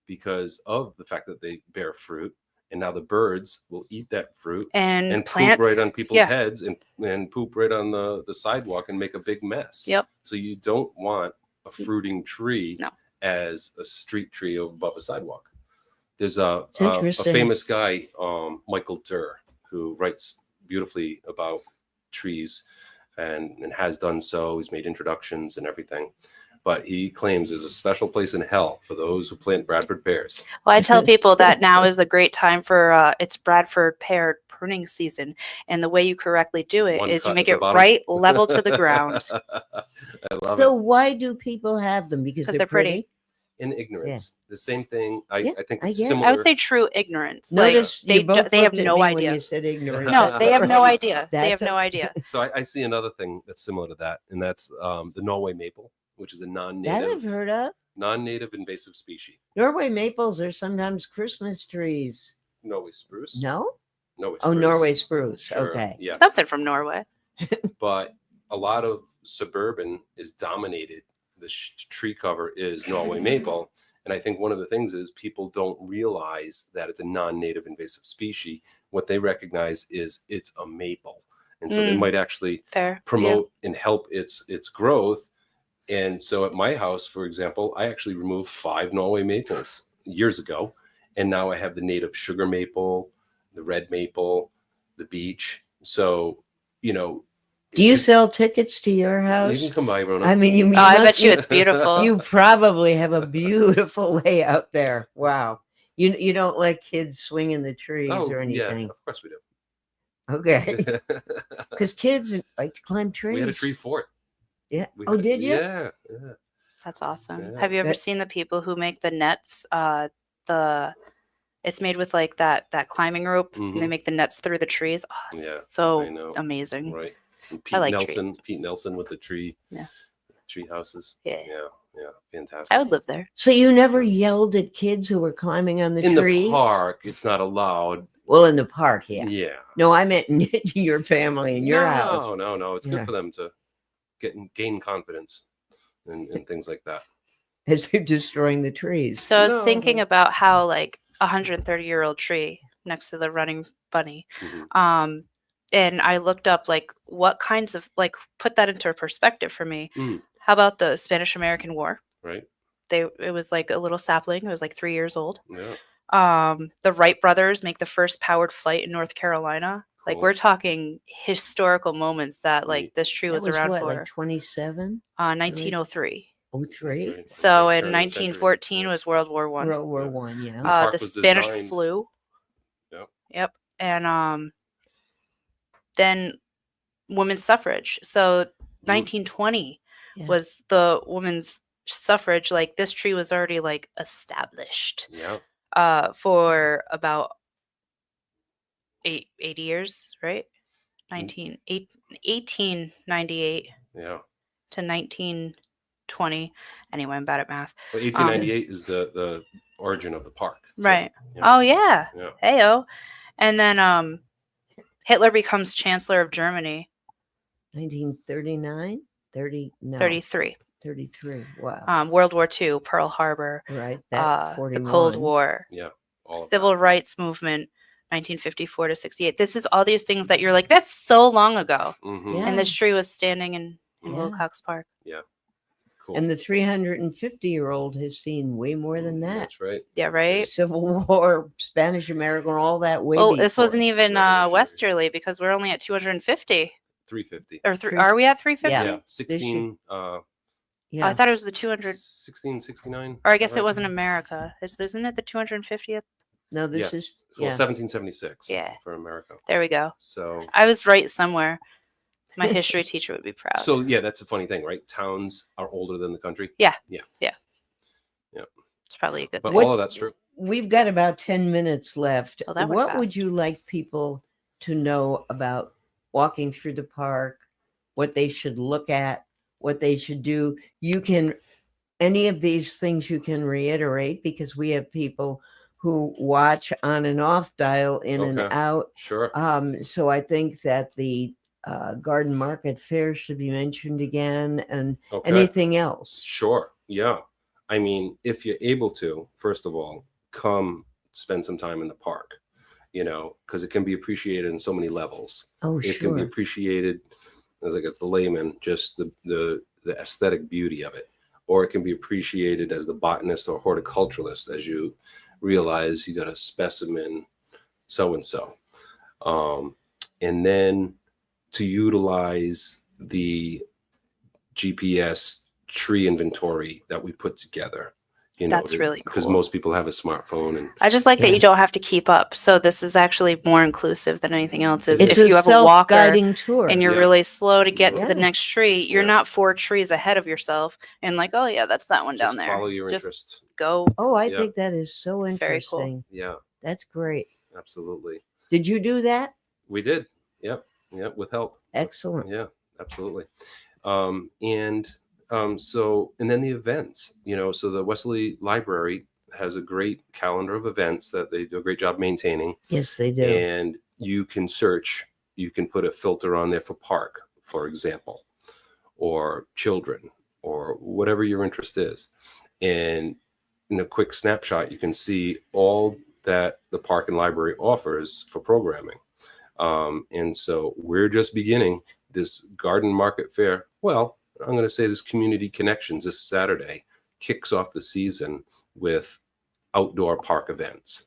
because of the fact that they bear fruit. And now the birds will eat that fruit and poop right on people's heads and poop right on the sidewalk and make a big mess. Yep. So you don't want a fruiting tree as a street tree above a sidewalk. There's a famous guy, Michael Durr, who writes beautifully about trees and has done so. He's made introductions and everything. But he claims there's a special place in hell for those who plant Bradford pears. Well, I tell people that now is the great time for it's Bradford pear pruning season. And the way you correctly do it is you make it right level to the ground. I love So it. why do people have them? Because they're pretty. In ignorance. The same thing. I think I it's get it. similar. I would say true ignorance. Notice like, they have looked at no me idea. when you said ignorant. No, they have no idea. They That's have no idea. So I see another thing that's similar to that, and that's the Norway maple, which is a That I've heard of. non-native invasive species. Norway maples are sometimes Christmas trees. Norway spruce. No? Norway Oh, spruce. Norway spruce. Sure, Okay. Yeah. Something from Norway. But a lot of suburban is dominated. The tree cover is Norway maple. And I think one of the things is people don't realize that it's a non-native invasive species. What they recognize is it's a maple. And so they might actually promote and help its growth. And so at my house, for example, I actually removed 5 Norway maples years ago. And now I have the native sugar maple, the red maple, the beech. So, Do you sell tickets to your house? You can come by, Rona. I mean, I bet you it's beautiful. You probably have a beautiful layout there. Wow. You don't let kids swing in the trees or anything? Yeah, of course we do. Okay. Because kids like to climb trees. We had a tree fort. Yeah. Did you? Yeah. That's awesome. Yeah. Have you ever seen the people who make the nets? It's made with like that climbing rope, and they make the nets through the trees. Oh, it's so amazing. Right. And I like Pete Nelson with the tree houses. Yeah, fantastic. I would live there. So you never yelled at kids who were climbing on the trees? In the park, it's not allowed. Well, in the park, yeah. Yeah. No, I meant in your family, in your house. No. It's good for them to gain confidence and things like that. As they're destroying the trees. So I was No. thinking about how like a 130-year-old tree next to the running bunny. Mhm. And I looked up like what kinds of like put that into perspective for me. Mm. How about the Spanish American War? Right. It was like a little sapling. It was like 3 years old. Yeah. The Wright brothers make the first powered flight in North Carolina. Like Cool. we're talking historical moments that like Neat. this tree That was around what, for like 27? 1903. 03? Right. So Okay, in turn of the century. 1914 Yeah. was World War One. World War Yeah. One, yeah. The park The was Spanish designed- flu. Yep. Yep. And then women's suffrage. So 1920 Yeah. was the women's suffrage. Like this tree was already like established Yeah. for about 80 years, right? 1898 Yeah. to 1920. Anyway, I'm bad at math. Well, 1898 is the origin of the park. So, Right. yeah. Oh yeah. Yeah. Heyo. And then Hitler becomes Chancellor of Germany. 1939? 30? No. 33. 33. Wow. World War II, Pearl Harbor, Right. That the 41. Cold War, Yeah. All of Civil that. Rights Movement, 1954 to 68. This is all these things that you're like, that's so long ago. Mhm. Yeah. And this tree was standing in Yeah. Wilcox Park. Cool. And the 350-year-old has seen way more than that. That's right. Yeah, right? Civil War, Spanish American, all that way Oh, this before. wasn't even Revolutionary. westerly because we're only at 250. 350. Or Three- are we at 350? Yeah. Yeah. 16. Yeah. I thought it was the 200. 1669. Or I guess it right? wasn't America. Isn't it the 250th? No, this Yeah. is Well, yeah. 1776. Yeah. For America. There we go. So. I was right somewhere. My history teacher would be proud. So yeah, that's a funny thing, right? Towns are older than the country. It's probably a good But thing. What- all of that's true. We've got about 10 minutes left. Oh, that went What would fast. you like people to know about walking through the park, what they should look at, what they should do? You can, any of these things you can reiterate because we have people who watch on and off dial in and Okay. out. Sure. So I think that the garden market fair should be mentioned again and Okay. anything else. Sure. Yeah. I mean, if you're able to, first of all, come spend some time in the park, because it can be appreciated in so many levels. Oh, It can be sure. appreciated, as I guess the layman, just the aesthetic beauty of it. Or it can be appreciated as the botanist or horticulturalist, as you realize you got a specimen so-and-so. And then to utilize the GPS tree inventory that we put together. That's really Because cool. most people have a smartphone and I just like that Yeah. you don't have to keep up. So this is actually more inclusive than anything else. Is It's if you have a walker self-guiding tour. and you're Yeah. really slow to get to the Yeah. next tree, you're Yeah. not 4 trees ahead of yourself and like, oh yeah, that's that one down just there. follow your Just interest. go. Oh, I Yeah. think that is so It's very cool. interesting. Yeah, That's great. absolutely. Did you do that? We did. Yep. With help. Excellent. Yeah, absolutely. And then the events, so the Wesley Library has a great calendar of events that they do a great job maintaining. Yes, they do. And you can search, you can put a filter on there for park, for example, or children, or whatever your interest is. And in a quick snapshot, you can see all that the park and library offers for programming. And so we're just beginning this garden market fair. Well, I'm going to say this Community Connections this Saturday kicks off the season with outdoor park events.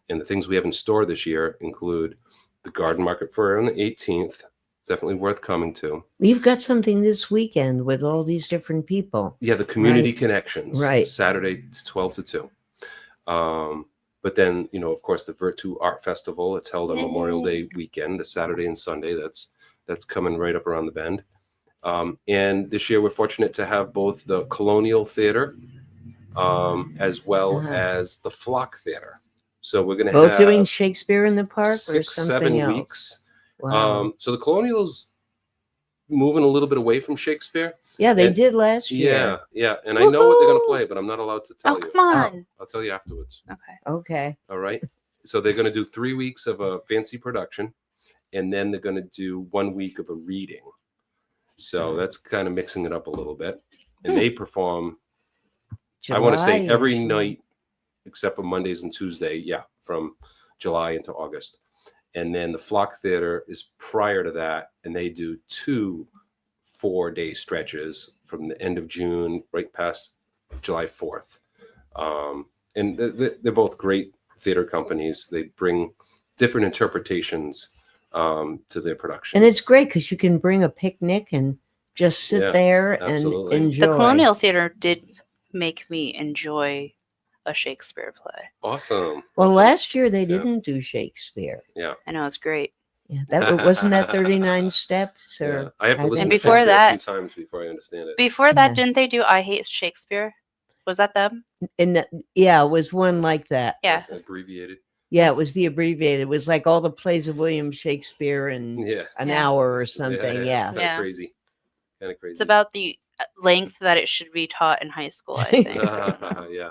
And the things we have in store this year include the garden market fair on the 18th. It's definitely worth coming to. You've got something this weekend with all these different people. Yeah, the Community Right. Connections. Right. Saturday, it's 12 to 2. But then, of course, the Virtu Art Festival. It's held on Memorial Day weekend, the Saturday and Sunday. That's coming right up around the bend. And this year, we're fortunate to have both the Colonial Theater as well Uh-huh. as the Flock Theater. So we're going to Both have doing Shakespeare in the park or 6-7 something else? weeks. Wow. So the Colonial's moving a little bit away from Shakespeare. Yeah, they and- did last year. Yeah. And I know what they're going to Woohoo! play, but I'm not allowed to tell Oh, you. come on. I'll tell you afterwards. Okay. Okay. All right. So they're going to do 3 weeks of a fancy production, and then they're going to do 1 week of a reading. So that's kind of mixing it up a little bit. And they perform, I want to say July every usually. night except for Mondays and Tuesday. Yeah, from July into August. And then the Flock Theater is prior to that, and they do 2 4-day stretches from the end of June right past July 4th. And they're both great theater companies. They bring different interpretations to their production. And it's great because you can bring a picnic and just sit Yeah, there absolutely. and enjoy. The Colonial Theater did make me enjoy a Shakespeare play. Awesome. Well, Awesome. last year they Yeah. didn't do Shakespeare. I know, it's great. Yeah, that wasn't that 39 steps or Yeah. I have to I listen think to before Shakespeare that- a few times before I understand it. Before that, Yeah. didn't they do I Hate Shakespeare? Was that them? and yeah, it was one like that. Yeah. Abbreviated. Yeah, it was the abbreviated. It was like all the plays of William Shakespeare in Yeah. an Yeah. hour or It's- something. It's Yeah. kinda Yeah. crazy. Kind of crazy. It's about the length that it should be taught in high school, I think. Yeah.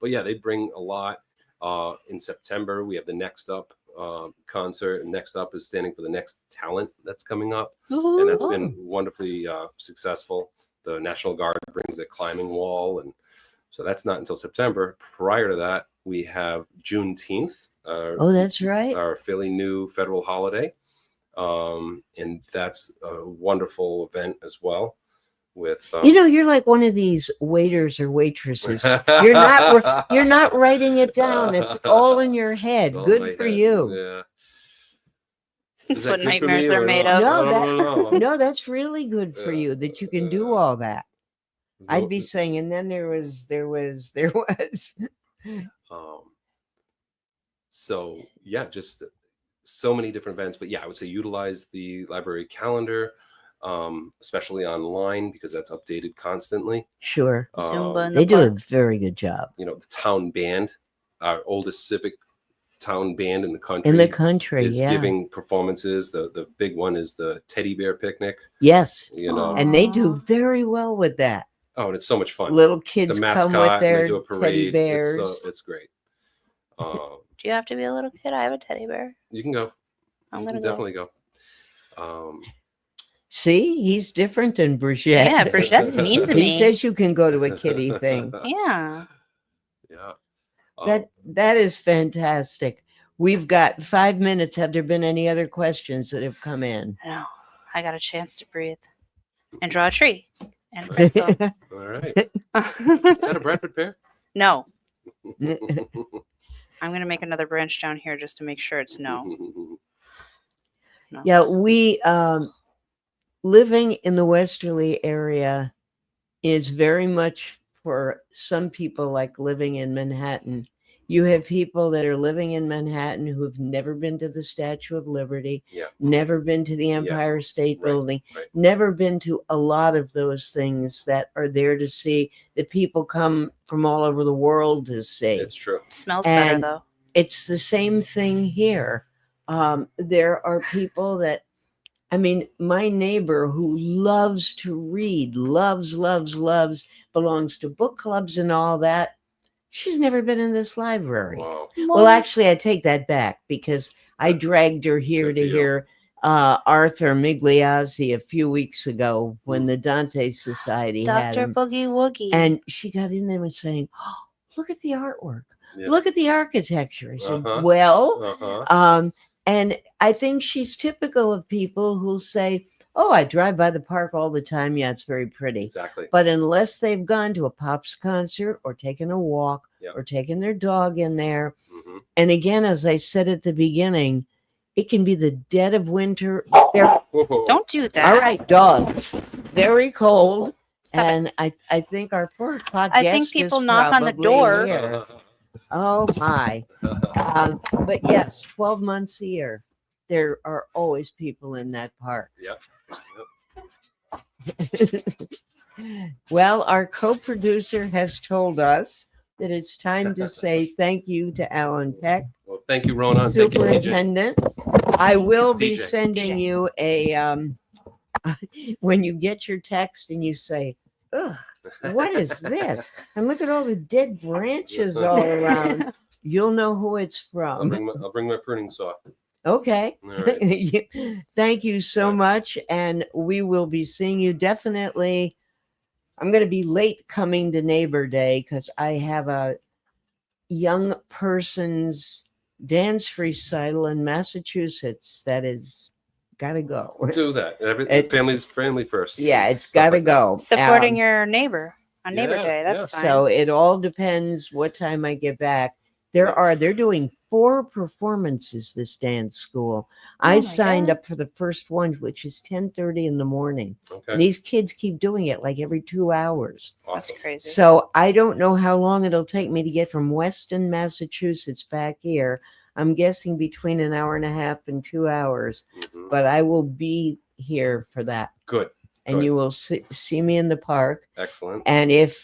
But yeah, they bring a lot. In September, we have the Next Up concert. And Next Up is standing for the Next Talent that's coming up. And that's been wonderfully successful. The National Guard brings a climbing wall. And so that's not until September. Prior to that, we have Juneteenth. Oh, that's right. Our fairly new federal holiday. And that's a wonderful event as well. With You're like one of these waiters or waitresses. You're not writing it down. It's all in your head. It's all in Good my for head. you. Yeah. That's Is that what good for nightmares me are or made not? of. No, I don't know. No, that's really good for Yeah. you that you can do all that. I'd be No- saying, and then there was. So yeah, just so many different events. But yeah, I would say utilize the library calendar, especially online because that's updated constantly. Sure, Zumba in they the do a park. very good job The town band, our oldest civic town band in the country, in the country. is Yeah. giving performances. The big one is the teddy bear picnic. Yes, and they do very well with that. Oh, and it's so much fun. Little The kids mascot, come with and their they do a teddy parade. bears. It's great. Do you have to be a little kid? I have a teddy bear. You can go. I'm You gonna can go. definitely go. See, he's different than Brigitte. Yeah, Brichette's mean to He me. says you can go to a kiddie thing. Yeah. Yeah. That is fantastic. We've got 5 minutes. Have there been any other questions that have come in? No, I got a chance to breathe and draw a tree and a pencil. All right. Is that a Bradford pear? No, I'm gonna make another branch down here just to make sure it's no. No. Yeah, we living in the Westerly area is very much for some people like living in Manhattan. You have people that are living in Manhattan who have never been to the Statue of Liberty, Yeah. never been to the Empire State Right, Building, right. never been to a lot of those things that are there to see, that people come from all over the world to see. It's true. Smells better And- though. It's the same thing here. There are people that, my neighbor who loves to read, loves, belongs to book clubs and all that. She's never been in this library. Wow. Well, actually, I take that back because I dragged her here Good to for you. hear Arthur Migliazzi a few weeks ago when the Dante Society had Dr. him. Boogie Woogie. And she got in there and saying, "Oh, look at the artwork. Yeah. Look at the architecture." I said, Uh-huh. well, Uh-huh. and I think she's typical of people who'll say, "Oh, I drive by the park all the time. Yeah, it's very pretty." Exactly. But unless they've gone to a Pops concert or taken a walk Yep. or taken their dog in there, Mhm. and again, as I said at the beginning, it can be the dead of winter. Whoa. Don't do that. All right, dog. Very cold. Stop it. And I think our 4 o'clock I think guest people is knock on the probably door. here. Oh my. But yes, 12 months a year, there are always people in that park. Yep. Well, our co-producer has told us that it's time to say thank you to Alan Peck, Well, thank you, Rona. and Thank you, DJ. Superintendent. I will be DJ. sending you a when you get your text and you say, "Ugh, what is this?" And look at all the dead branches all around. You'll know who it's I'll from. bring my pruning saw. Okay. All right. Thank you so Right. much. And we will be seeing you definitely. I'm going to be late coming to Neighbor Day because I have a young person's dance recital in Massachusetts that is got to go. Do that. It- Family first. Yeah, it's Stuff got to like that. go. Supporting your neighbor on Neighbor Yeah, Day. That's yeah. fine. So it all depends what time I get back. They're doing 4 performances this dance school. I my signed God. up for the first one, which is 10:30 in the morning. Okay. And these kids keep doing it like every 2 hours. That's Awesome. crazy. So I don't know how long it'll take me to get from Weston, Massachusetts back here. I'm guessing between an hour and a half and 2 hours, Mhm. but I will be here for that. Good. And Good. you will see me in the park. Excellent. And if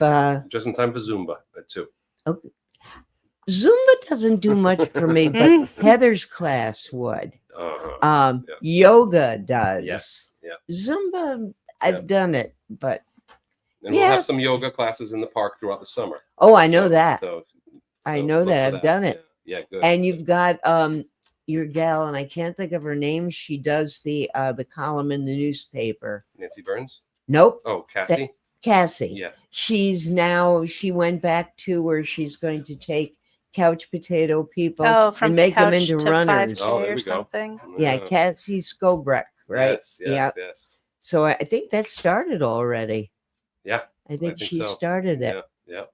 Just in time for Zumba at 2. Zumba doesn't do much for me, but Heather's class would. Uh-huh. Yeah. Yoga does. Yes. Yeah. Zumba, Yeah. I've done it, but And we'll Yeah. have some yoga classes in the park throughout the summer. oh, I know So- that. So, I so know look that. for I've done it. Yeah, good. And you've got your gal, and I can't think of her name. She does the column in the newspaper. Nancy Burns? Nope, Oh, Cassie? Cassie. Yeah. She went back to where she's going to take couch potato people Oh, from and make them couch into to runners. 5K Oh, there or we go. something. Yeah, Cassie Scobreck, right? Yes, yes, Yeah. yes. So I think that started already. Yeah. I think think she so. started it. Yeah. Yeah.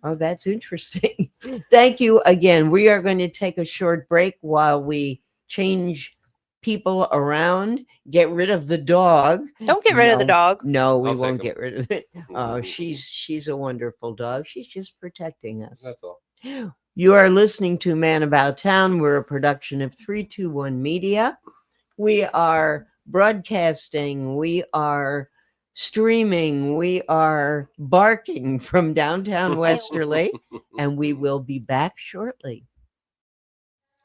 Oh, that's interesting. Thank you again. We are going to take a short break while we change people around, get rid of the dog. Don't get rid of the No. dog. No, we I'll take won't him. get rid of it. Oh, Mhm. she's a wonderful dog. She's just protecting us. That's all. You are listening to Man About Town. We're a production of 321 Media. We are broadcasting. We are streaming. We are barking from downtown Westerly, and we will be back shortly.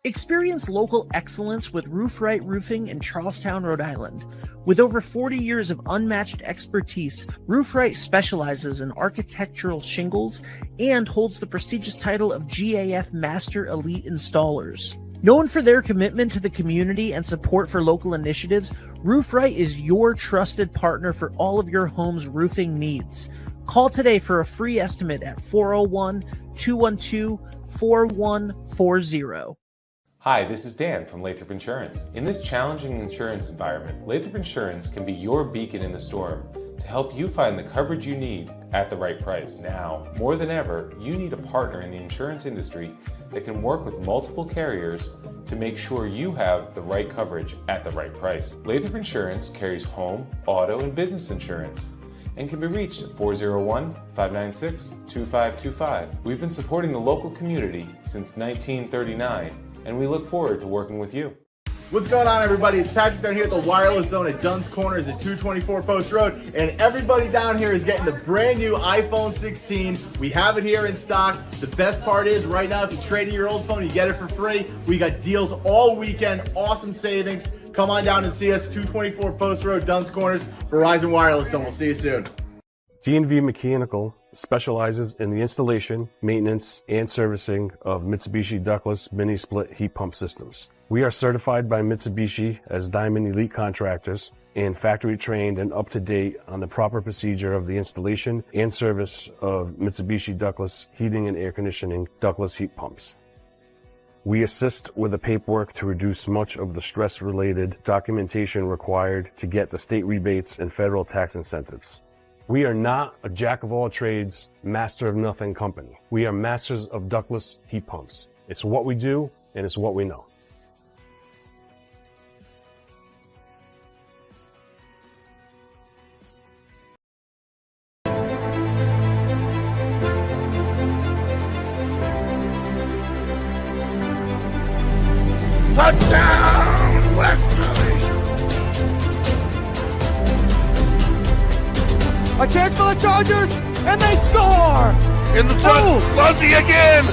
Experience local excellence with Roof Right Roofing in Charlestown, Rhode Island. With over 40 years of unmatched expertise, Roof Right specializes in architectural shingles and holds the prestigious title of GAF Master Elite Installers. Known for their commitment to the community and support for local initiatives, Roof Right is your trusted partner for all of your home's roofing needs. Call today for a free estimate at 401-212-4140. Hi, this is Dan from Lathrop Insurance. In this challenging insurance environment, Lathrop Insurance can be your beacon in the storm to help you find the coverage you need at the right price. Now, more than ever, you need a partner in the insurance industry that can work with multiple carriers to make sure you have the right coverage at the right price. Lathrop Insurance carries home, auto, and business insurance and can be reached at 401-596-2525. We've been supporting the local community since 1939, and we look forward to working with you. What's going on, everybody? It's Patrick down here at the Wireless Zone at Dunn's Corners at 224 Post Road, and everybody down here is getting the brand new iPhone 16. We have it here in stock. The best part is right now, if you trade in your old phone, you get it for free. We got deals all weekend, awesome savings. Come on down and see us, 224 Post Road, Dunn's Corners, Verizon Wireless Zone. We'll see you soon. D&V Mechanical specializes in the installation, maintenance, and servicing of Mitsubishi ductless mini split heat pump systems. We are certified by Mitsubishi as Diamond Elite contractors and factory trained and up to date on the proper procedure of the installation and service of Mitsubishi ductless heating and air conditioning ductless heat pumps. We assist with the paperwork to reduce much of the stress-related documentation required to get the state rebates and federal tax incentives. We are not a jack-of-all-trades, master-of-nothing company. We are masters of ductless heat pumps. It's what we do, and it's what we know. Touchdown, Westerly! A chance for the Chargers, and they score! In the front, Fuzzy again!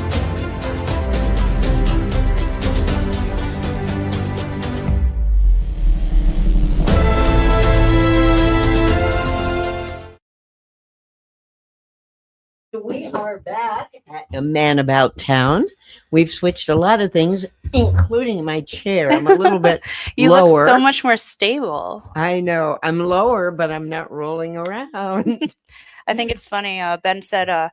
We are back at A Man About Town. We've switched a lot of things, including my chair. I'm a little bit You lower. look so much more stable. I know. I'm lower, but I'm not rolling around. I think it's funny. Ben said,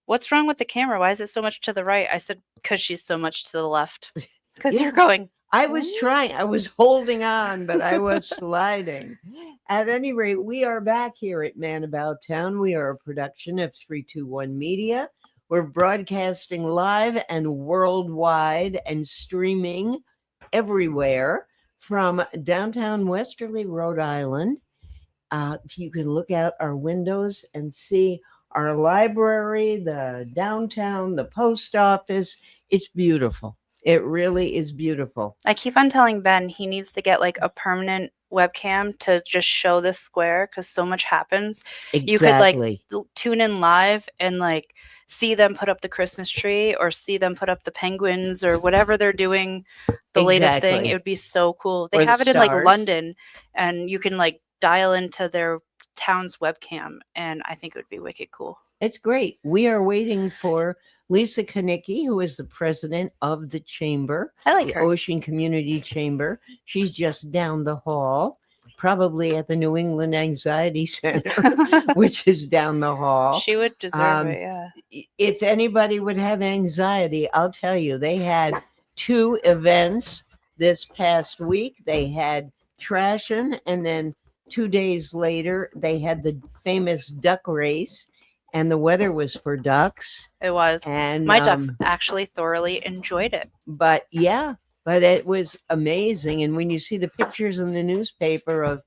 "What's wrong with the camera? Why is it so much to the right?" I said, "Because she's so much to the left." Because Yeah. you're going. I was trying. I was holding on, but I was sliding. At any rate, we are back here at Man About Town. We are a production of 321 Media. We're broadcasting live and worldwide and streaming everywhere from downtown Westerly, Rhode Island. You can look out our windows and see our library, the downtown, the post office. It's beautiful. It really is beautiful. I keep on telling Ben he needs to get like a permanent webcam to just show this square because so much happens. Exactly. You could like tune in live and like see them put up the Christmas tree or see them put up the penguins or whatever they're doing, the latest thing. Exactly. It would be so cool. Or They the have it in like stars. London and you can like dial into their town's webcam and I think it would be wicked cool. It's great. We are waiting for Lisa Konicki, who is the president of the chamber, I like the her. Ocean Community Chamber. She's just down the hall, probably at the New England Anxiety Center, which is down the hall. She would deserve it, yeah. If anybody would have anxiety, I'll tell you, they had 2 events this past week. They had Trashin', and then 2 days later, they had the famous duck race, and the weather was for ducks. It was. And My ducks actually thoroughly enjoyed it. but it was amazing. And when you see the pictures in the newspaper of,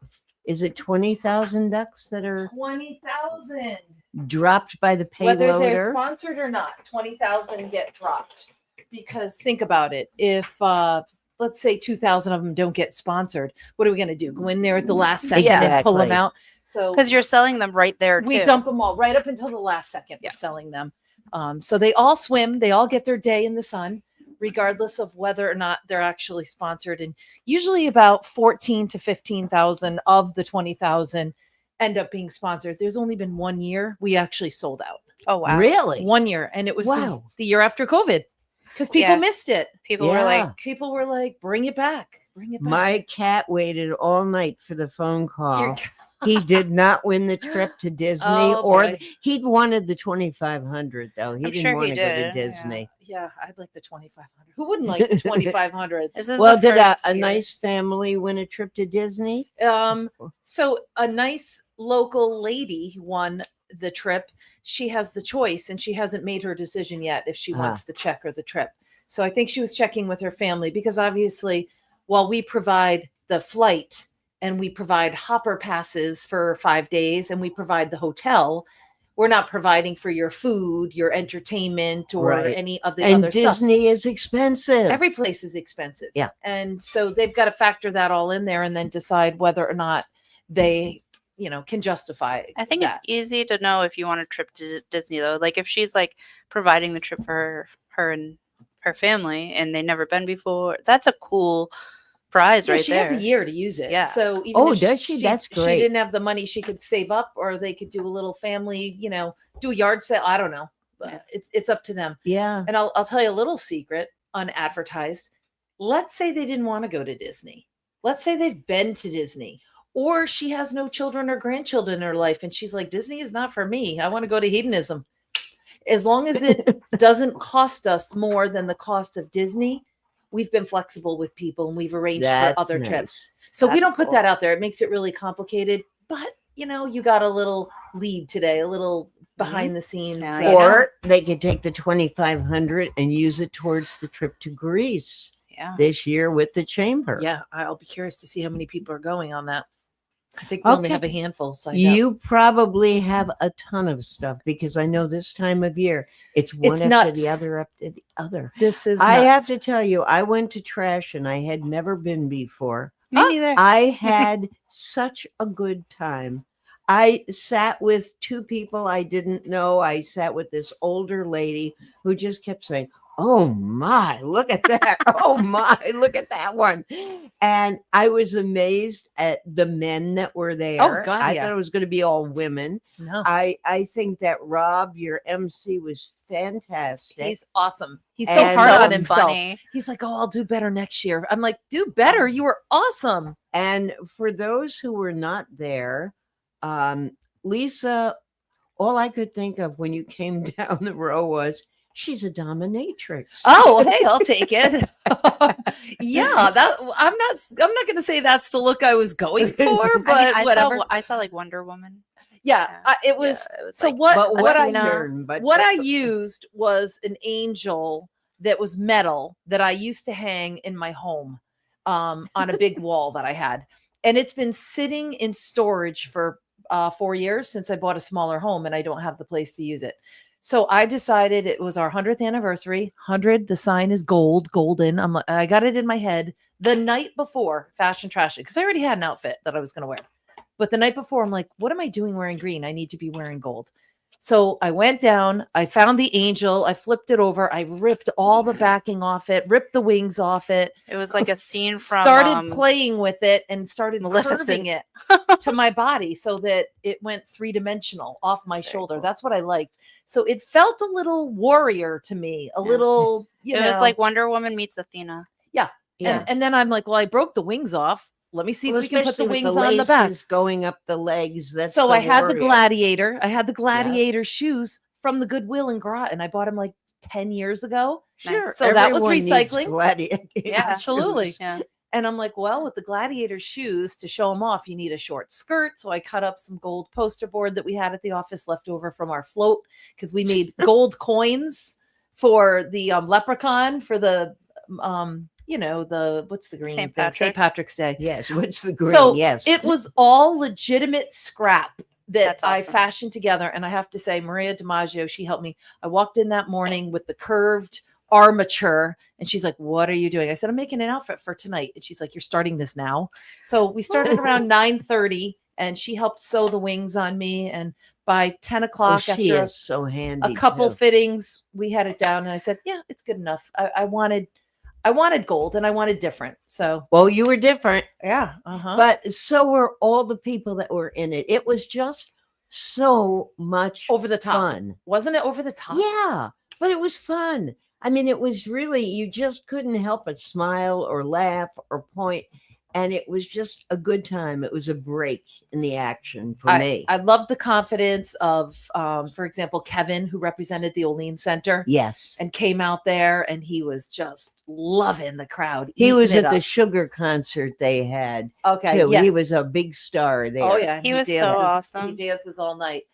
is it 20,000 ducks that are 20,000. dropped by the Whether they're payloader? sponsored or not, 20,000 get dropped. Because think about it. If let's say 2,000 of them don't get sponsored, what are we going to do? Go in there at the last second and pull them Exactly. out? So Because you're selling them right there too. we dump them all right up until the last second. We're selling them. So they all swim. They all get their day in the sun, regardless of whether or not they're actually sponsored. And usually about 14 to 15,000 of the 20,000 end up being sponsored. There's only been 1 year we actually sold out. Oh wow. Really? 1 year, and it was Wow. the year after COVID because people Yeah. missed it. People were like, People were like, "Bring it back, bring it back." My cat waited all night for the phone call. Your He did not win the trip to Disney, Oh, or boy. he'd wanted the 2,500 though. He I'm didn't sure want he to go to did, yeah. Disney. Yeah, I'd like the 2,500. Who wouldn't like the 2,500? this is Well, the did a first year. nice family win a trip to Disney? So a nice local lady won the trip. She has the choice, and she hasn't made her decision yet if she wants the check or the trip. So I think she was checking with her family because obviously, while we provide the flight and we provide hopper passes for 5 days and we provide the hotel, we're not providing for your food, your entertainment, or Right. any of the And other stuff. Disney is expensive. Every place is expensive. Yeah. And so they've got to factor that all in there and then decide whether or not they, can justify I think that. it's easy to know if you want a trip to Disney though. Like if she's like providing the trip for her and her family and they've never been before, that's a cool prize Yeah, right she there. has a year to use it. Yeah. So even Oh, if does she? That's She great. didn't have the money, she could save up, or they could do a little family, do a yard sale. I don't know. But it's up to them. Yeah. And I'll tell you a little secret, unadvertised. Let's say they didn't want to go to Disney. Let's say they've been to Disney, or she has no children or grandchildren in her life, and she's like, Disney is not for me. I want to go to hedonism. As long as it doesn't cost us more than the cost of Disney, we've been flexible with people and we've arranged That's for other nice. trips. So we That's don't put cool. that out there. It makes it really complicated. But you got a little lead today, a little behind the scenes. Yeah, you know. Or they could take the 2,500 and use it towards the trip to Greece Yeah. this year with the chamber. Yeah, I'll be curious to see how many people are going on that. I think we only Okay. have a handful. So I doubt- You probably have a ton of stuff because I know this time of year it's one It's after nuts. the other after the other. This is. I have nuts. to tell you, I went to Trash and I had never been before. Me neither. I had such a good time. I sat with 2 people I didn't know. I sat with this older lady who just kept saying, Oh my, look at that. Oh my, look at that one. And I was amazed at the men that were there. God, I yeah. thought it was going to be all women. No, I think that Rob, your MC, was fantastic. he's awesome. He's And so hard so on himself. funny. He's like, oh, I'll do better next year. I'm like, do better. You were awesome. And for those who were not there, Lisa, all I could think of when you came down the row was, she's a dominatrix. Oh, hey, I'll take it. Yeah, that I'm not going to say that's the look I was going for, but I mean, whatever. I saw like Wonder Woman. Yeah, it was. Yeah, it was So like, what? But What I learned, but what I used was an angel that was metal that I used to hang in my home, on a big wall that I had, and it's been sitting in storage for 4 years since I bought a smaller home, and I don't have the place to use it. So I decided it was our 100th anniversary. 100, the sign is golden. I got it in my head the night before Fashion Trash, because I already had an outfit that I was going to wear. But the night before, I'm like, what am I doing wearing green? I need to be wearing gold. So I went down, I found the angel, I flipped it over, I ripped all the backing off it, ripped the wings off it. It was like a scene from started playing with it and started Maleficent. curving it to my body so that it went 3-dimensional off my very shoulder. cool. That's what I liked. So it felt a little warrior to me, a Yeah. little, you it know, was like Wonder Woman meets Athena. yeah. And then I'm like, well, I broke the wings off. Let me see if we can put the especially with wings on the back. laces going up the legs. That's So the I had the warrior. gladiator. I had the gladiator shoes from the Goodwill in Groton. I bought them like 10 years ago. Sure. So that was everyone needs recycling. gladiator Yeah, absolutely. shoes. Yeah. And I'm like, well, with the gladiator shoes to show them off, you need a short skirt. So I cut up some gold poster board that we had at the office left over from our float, because we made gold coins for the leprechaun for the what's the green St. thing? Patrick. St. Patrick's Day. Yes, what's the green? So yes. it was all legitimate scrap that That's I awesome. fashioned together. And I have to say, Maria DiMaggio, she helped me. I walked in that morning with the curved armature, and she's like, what are you doing? I said, I'm making an outfit for tonight. And she's like, you're starting this now? So we started around 9:30, and she helped sew the wings on me. And by 10 Oh, o'clock, she after is so handy. a couple too. fittings, we had it down. And I said, yeah, it's good enough. I wanted gold, and I wanted different. So Well, you were different, yeah. but so were all the people that were in it. It was just so much Over the top. fun. Wasn't it over the top? Yeah, but it was fun. I mean, it was really, you just couldn't help but smile or laugh or point. And it was just a good time. It was a break in the action for me. I love the confidence of, for example, Kevin, who represented the Olean Center Yes. and came out there, and he was just loving the crowd. He eating was it at the up. Sugar concert they had Okay. too. Yes. He was a big star there. Oh yeah, He was so dances- awesome. He dances all night.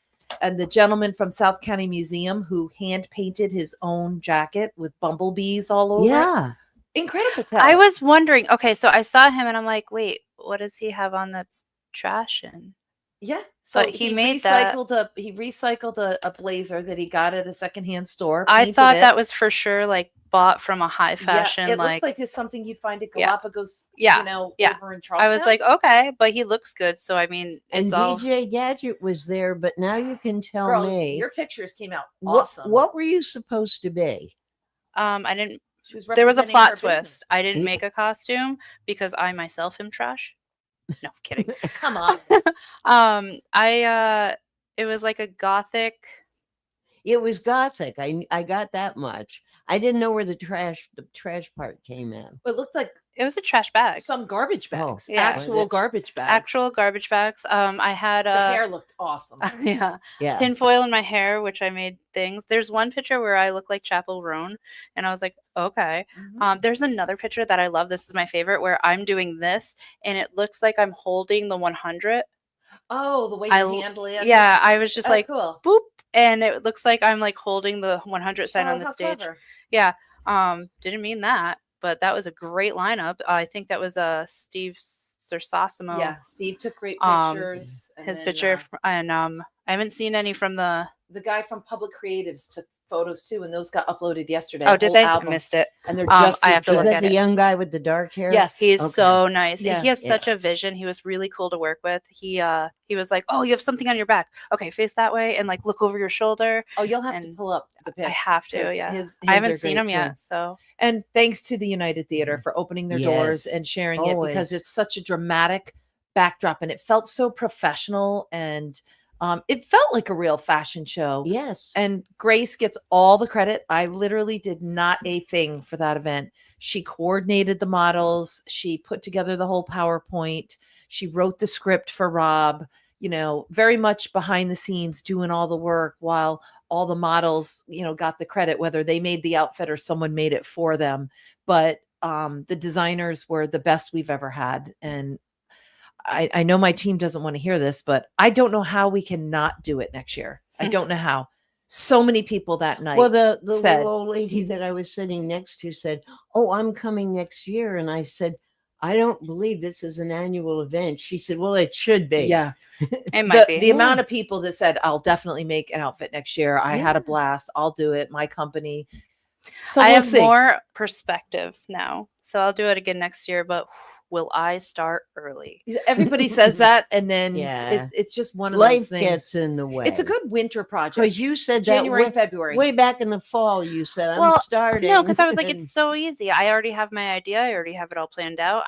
And the gentleman from South County Museum who hand painted his own jacket with bumblebees all over. it. Yeah. Incredible I talent. was wondering. Okay, so I saw him and I'm like, wait, what does he have on that's trash? And Yeah. So But he made that- recycled a blazer that he got at a secondhand store. I painted thought it. that was for sure like bought from a high Yeah, fashion. it like looks like it's something you'd find at Yeah. Galapagos, Yeah. Yeah. over in I Charleston. was like, okay, but he looks good. So I mean, And it's all. DJ Gadget was there, but now you can tell Girl, me your pictures came out what, awesome. what were you supposed to be? I didn't. She was There was a representing plot her business. twist. I didn't Yeah. make a costume because I myself am trash. No kidding. Come on. It was like a gothic. It was gothic. I got that much. I didn't know where the trash part came in. It looked like It was a trash bag. some garbage Oh, bags. yeah. Actual Was it? garbage bags. Actual garbage bags. I had The hair looked awesome. yeah, Yeah. tinfoil in my hair, which I made things. There's one picture where I look like Chapel Roan, and I was like, okay. Mhm. There's another picture that I love. This is my favorite, where I'm doing this, and it looks like I'm holding the 100. Oh, the way I you l- handle it. Yeah, I was just Oh, like, cool. boop, and it looks like I'm like holding the 100 sign Oh, on the how stage. clever. Yeah. Didn't mean that, but that was a great lineup. I think that was Steve Sersosimo. Yeah, Steve took great Um, pictures. and His then, picture, and I haven't seen any from the. the guy from Public Creatives took photos too, and those got uploaded yesterday. Oh, a did whole they? album. I missed it. And they're just I as have to Is look good. that at the it. young guy with the dark hair? Yes. He's Okay. so nice. Yeah. He has such a vision. He was really cool to work with. He was like, "Oh, you have something on your back. Okay, face that way and like look over your shoulder." Oh, you'll have to And pull up the pics. I have to, 'cause yeah. his I haven't are seen great, him too. yet, so And thanks to the United Theater for opening their doors Yes. and sharing it, because Always. it's such a dramatic backdrop and it felt so professional, and it felt like a real fashion show. Yes. And Grace gets all the credit. I literally did not a thing for that event. She coordinated the models. She put together the whole PowerPoint. She wrote the script for Rob, very much behind the scenes doing all the work while all the models, got the credit, whether they made the outfit or someone made it for them. But the designers were the best we've ever had. And I know my team doesn't want to hear this, but I don't know how we can not do it next year. I don't know how. So many people that night. Well, the said- little old lady that I was sitting next to said, "Oh, I'm coming next year." And I said, "I don't believe this is an annual event." She said, "Well, it should be." Yeah. it might be. The amount of people that said, I'll definitely make an outfit next year. I had a Yeah. blast. I'll do it. My company. So I we'll have see. more perspective now, so I'll do it again next year. But will I start early? Everybody says that. And then Yeah. it's just one of those Life things. gets in the way. It's a good winter project. because you said that January, way, February. way back in the fall. You said, "I'm Well, starting." No, because I was like, and- it's so easy. I already have my idea. I already have it all planned out.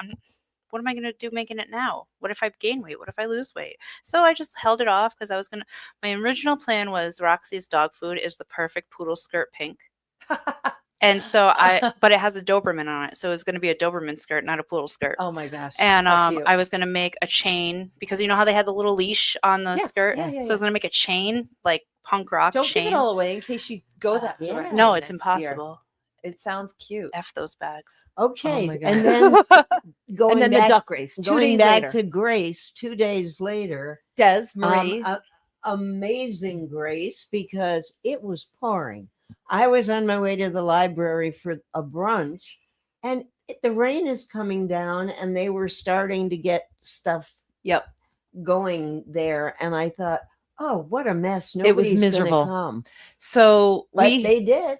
What am I going to do making it now? What if I gain weight? What if I lose weight? So I just held it off because my original plan was Roxy's dog food is the perfect poodle skirt pink. And so but it has a Doberman on it. So it was going to be a Doberman skirt, not a poodle skirt. Oh my gosh. And how cute. I was going to make a chain because you know how they had the little leash on the skirt? yeah, So I yeah. was going to make a chain, like punk rock Don't chain. give it all away in case you go that yeah. direction. No, it's next year. impossible. It sounds cute. F those bags. Okay, Oh my and God. then going And then back, the duck race. 2 going days back later. to Grace 2 days later. Des Marie. Amazing Grace, because it was pouring. I was on my way to the library for a brunch, and the rain is coming down, and they were starting to get stuff Yep. going there, and I thought, oh, what a mess! It was Nobody's gonna miserable. come. So But they did.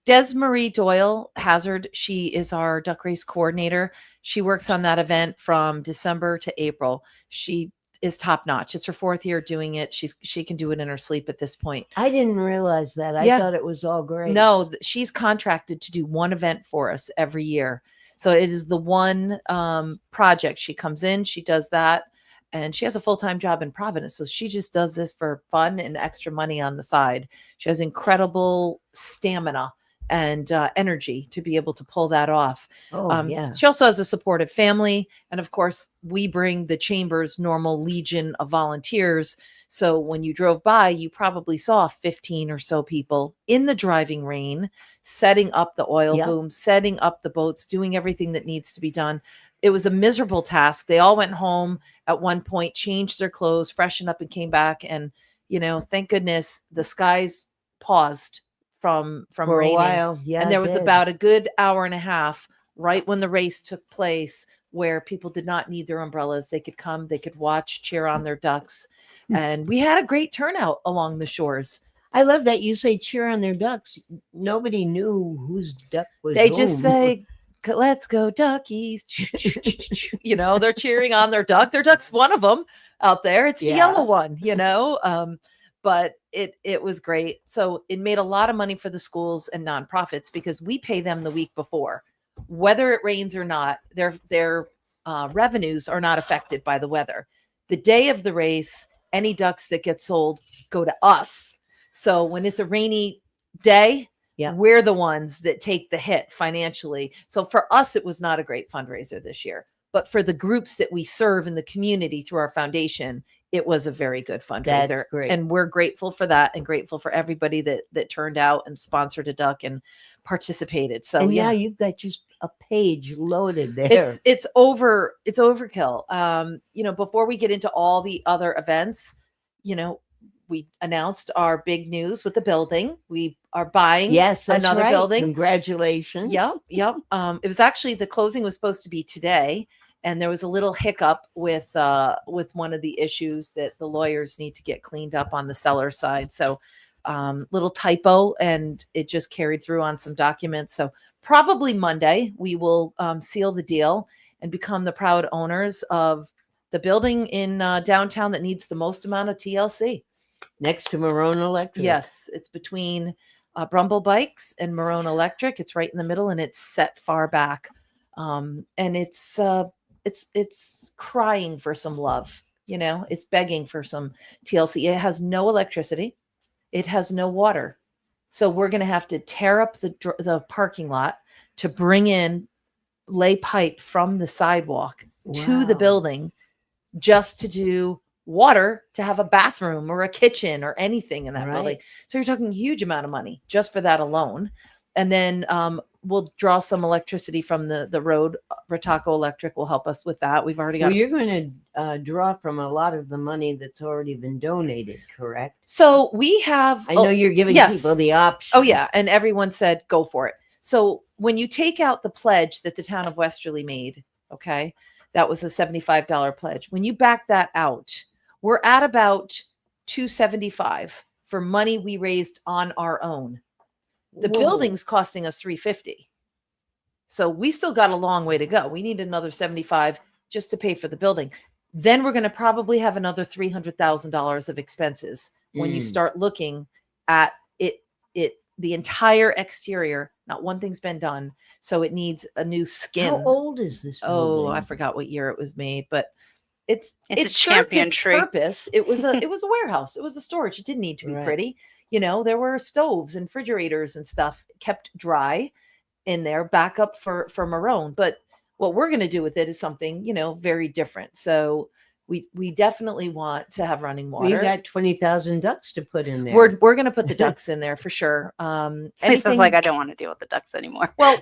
Des Marie Doyle Hazard, she is our duck race coordinator. She works on that event from December to April. She is top notch. It's her 4th year doing it. She can do it in her sleep at this point. I didn't realize that. I Yeah. thought it was all Grace. No, she's contracted to do one event for us every year. So it is the one project. She comes in, she does that, and she has a full-time job in Providence. So she just does this for fun and extra money on the side. She has incredible stamina and energy to be able to pull that off. Oh, yeah. She also has a supportive family. And of course, we bring the chamber's normal legion of volunteers. So when you drove by, you probably saw 15 or so people in the driving rain, setting up the oil Yep. boom, setting up the boats, doing everything that needs to be done. It was a miserable task. They all went home at one point, changed their clothes, freshened up, and came back. And, thank goodness the skies paused from For raining. a while. Yeah. And there it was did. about a good hour and a half right when the race took place where people did not need their umbrellas. They could come, they could watch, cheer on their ducks. And we had a great turnout along the shores. I love that you say cheer on their ducks. Nobody knew whose duck was They just whom. say, let's go duckies. They're cheering on their duck. Their duck's one of them out there. It's the Yeah. yellow one, but it was great. So it made a lot of money for the schools and nonprofits because we pay them the week before. Whether it rains or not, their revenues are not affected by the weather. The day of the race, any ducks that get sold go to us. So when it's a rainy day, Yeah. we're the ones that take the hit financially. So for us, it was not a great fundraiser this year. But for the groups that we serve in the community through our foundation, it was a very good fundraiser. That's great. And we're grateful for that and grateful for everybody that turned out and sponsored a duck and participated. So And yeah, now you've got just a page loaded there. it's overkill. Before we get into all the other events, we announced our big news with the building. We are buying Yes, that's another right. building. Congratulations. Yep. It was actually, the closing was supposed to be today, and there was a little hiccup with one of the issues that the lawyers need to get cleaned up on the seller side. So little typo, and it just carried through on some documents. So probably Monday we will seal the deal and become the proud owners of the building in downtown that needs the most amount of TLC. Next to Marone Electric. Yes, it's between Brumble Bikes and Marone Electric. It's right in the middle, and it's set far back, and it's crying for some love. It's begging for some TLC. It has no electricity. It has no water. So we're going to have to tear up the parking lot to lay pipe from the sidewalk to the building just to do water, to have a bathroom or a kitchen or anything in that building. So you're talking a huge amount of money just for that alone. And then we'll draw some electricity from the road. Rataco Electric will help us with that. We've already got. Well, you're going to draw from a lot of the money that's already been donated, correct? So we have. I know you're giving people the option. Oh yeah, and everyone said go for it. So when you take out the pledge that the town of Westerly made, okay, that was a $75 pledge. When you back that out, we're at about $275 for money we raised on our own. The building's costing us $350. So we still got a long way to go. We need another $75 just to pay for the building. Then we're going to probably have another $300,000 of expenses when you start looking at it, the entire exterior. Not one thing's been done. So it needs a new skin. How old is this building? Oh, I forgot what year it was made, but it a served champion its tree. purpose. It was a warehouse. It was a storage. It didn't need to be pretty. There were stoves and refrigerators and stuff kept dry in there, backup for Marone. But what we're going to do with it is something, very different. So we definitely want to have running water. You got 20,000 ducks to put in there. We're going to put the ducks in there for sure. It's like I don't want to deal with the ducks anymore. Well,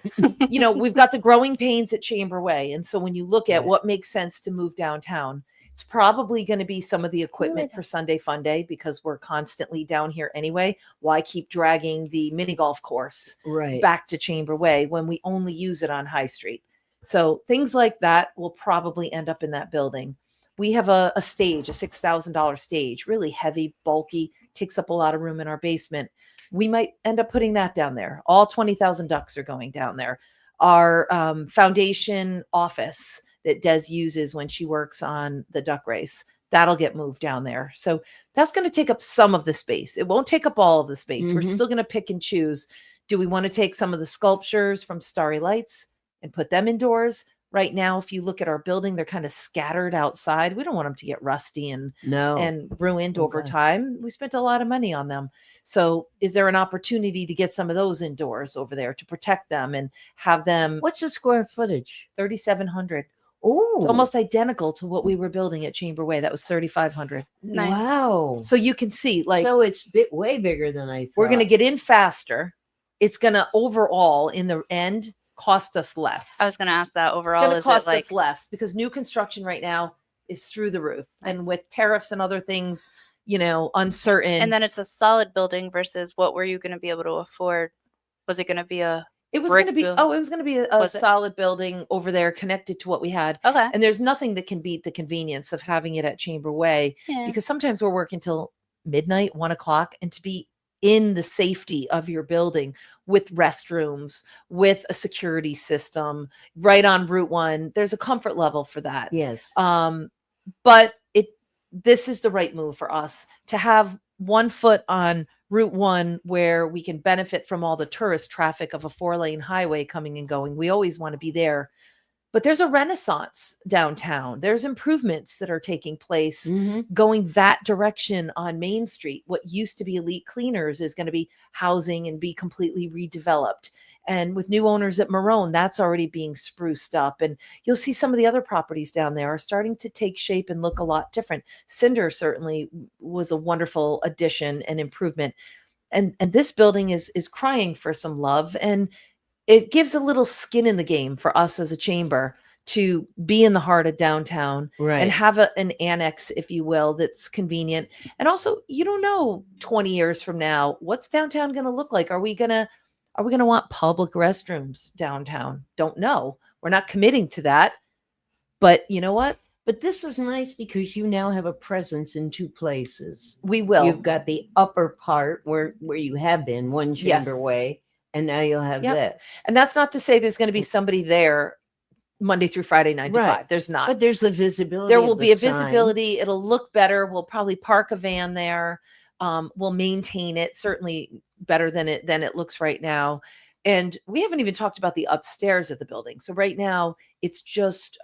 we've got the growing pains at Chamber Way. And so when you look at what makes sense to move downtown, it's probably going to be some of the equipment for Sunday Fun Day, because we're constantly down here anyway. Why keep dragging the mini golf course back to Chamber Way when we only use it on High Street? So things like that will probably end up in that building. We have a stage, a $6,000 stage, really heavy, bulky, takes up a lot of room in our basement. We might end up putting that down there. All 20,000 ducks are going down there. Our foundation office that Des uses when she works on the duck race, that'll get moved down there. So that's going to take up some of the space. It won't take up all of the space. We're still going to pick and choose. Do we want to take some of the sculptures from Starry Lights and put them indoors? Right now, if you look at our building, they're kind of scattered outside. We don't want them to get rusty and ruined over time. We spent a lot of money on them. So is there an opportunity to get some of those indoors over there to protect them and have them? What's the square footage? 3,700. Oh, it's almost identical to what we were building at Chamber Way. That was 3,500. Nice. Wow. So you can see, so it's way bigger than I thought. We're going to get in faster. It's going to overall, in the end, cost us less. I was going to ask that overall. It's going to cost us less because new construction right now is through the roof. Nice. And with tariffs and other things, uncertain. And then it's a solid building versus what were you going to be able to afford? Was it going to be it was going to be a solid building over there connected to what we had. Okay. And there's nothing that can beat the convenience of having it at Chamber Way, because sometimes we're working till midnight, 1:00, and to be in the safety of your building with restrooms, with a security system right on Route 1. There's a comfort level for that. Yes. But this is the right move for us to have one foot on Route 1 where we can benefit from all the tourist traffic of a 4-lane highway coming and going. We always want to be there. But there's a renaissance downtown. There's improvements that are taking place going that direction on Main Street. What used to be Elite Cleaners is going to be housing and be completely redeveloped. And with new owners at Marone, that's already being spruced up. And you'll see some of the other properties down there are starting to take shape and look a lot different. Cinder certainly was a wonderful addition and improvement. And this building is crying for some love. And it gives a little skin in the game for us as a chamber to be in the heart of downtown and have an annex, if you will, that's convenient. And also, you don't know 20 years from now, what's downtown going to look like? Are we going to want public restrooms downtown? Don't know. We're not committing to that. But you know what? But this is nice because you now have a presence in two places. We will. You've got the upper part where you have been, one chamber Yes. way, and now you'll have Yep. this. And that's not to say there's going to be somebody there Monday through Friday, 9 to Right. 5. There's not. But there's the visibility. There of will the be a sign. visibility. It'll look better. We'll probably park a van there. We'll maintain it certainly better than it looks right now. And we haven't even talked about the upstairs of the building. So right now it's just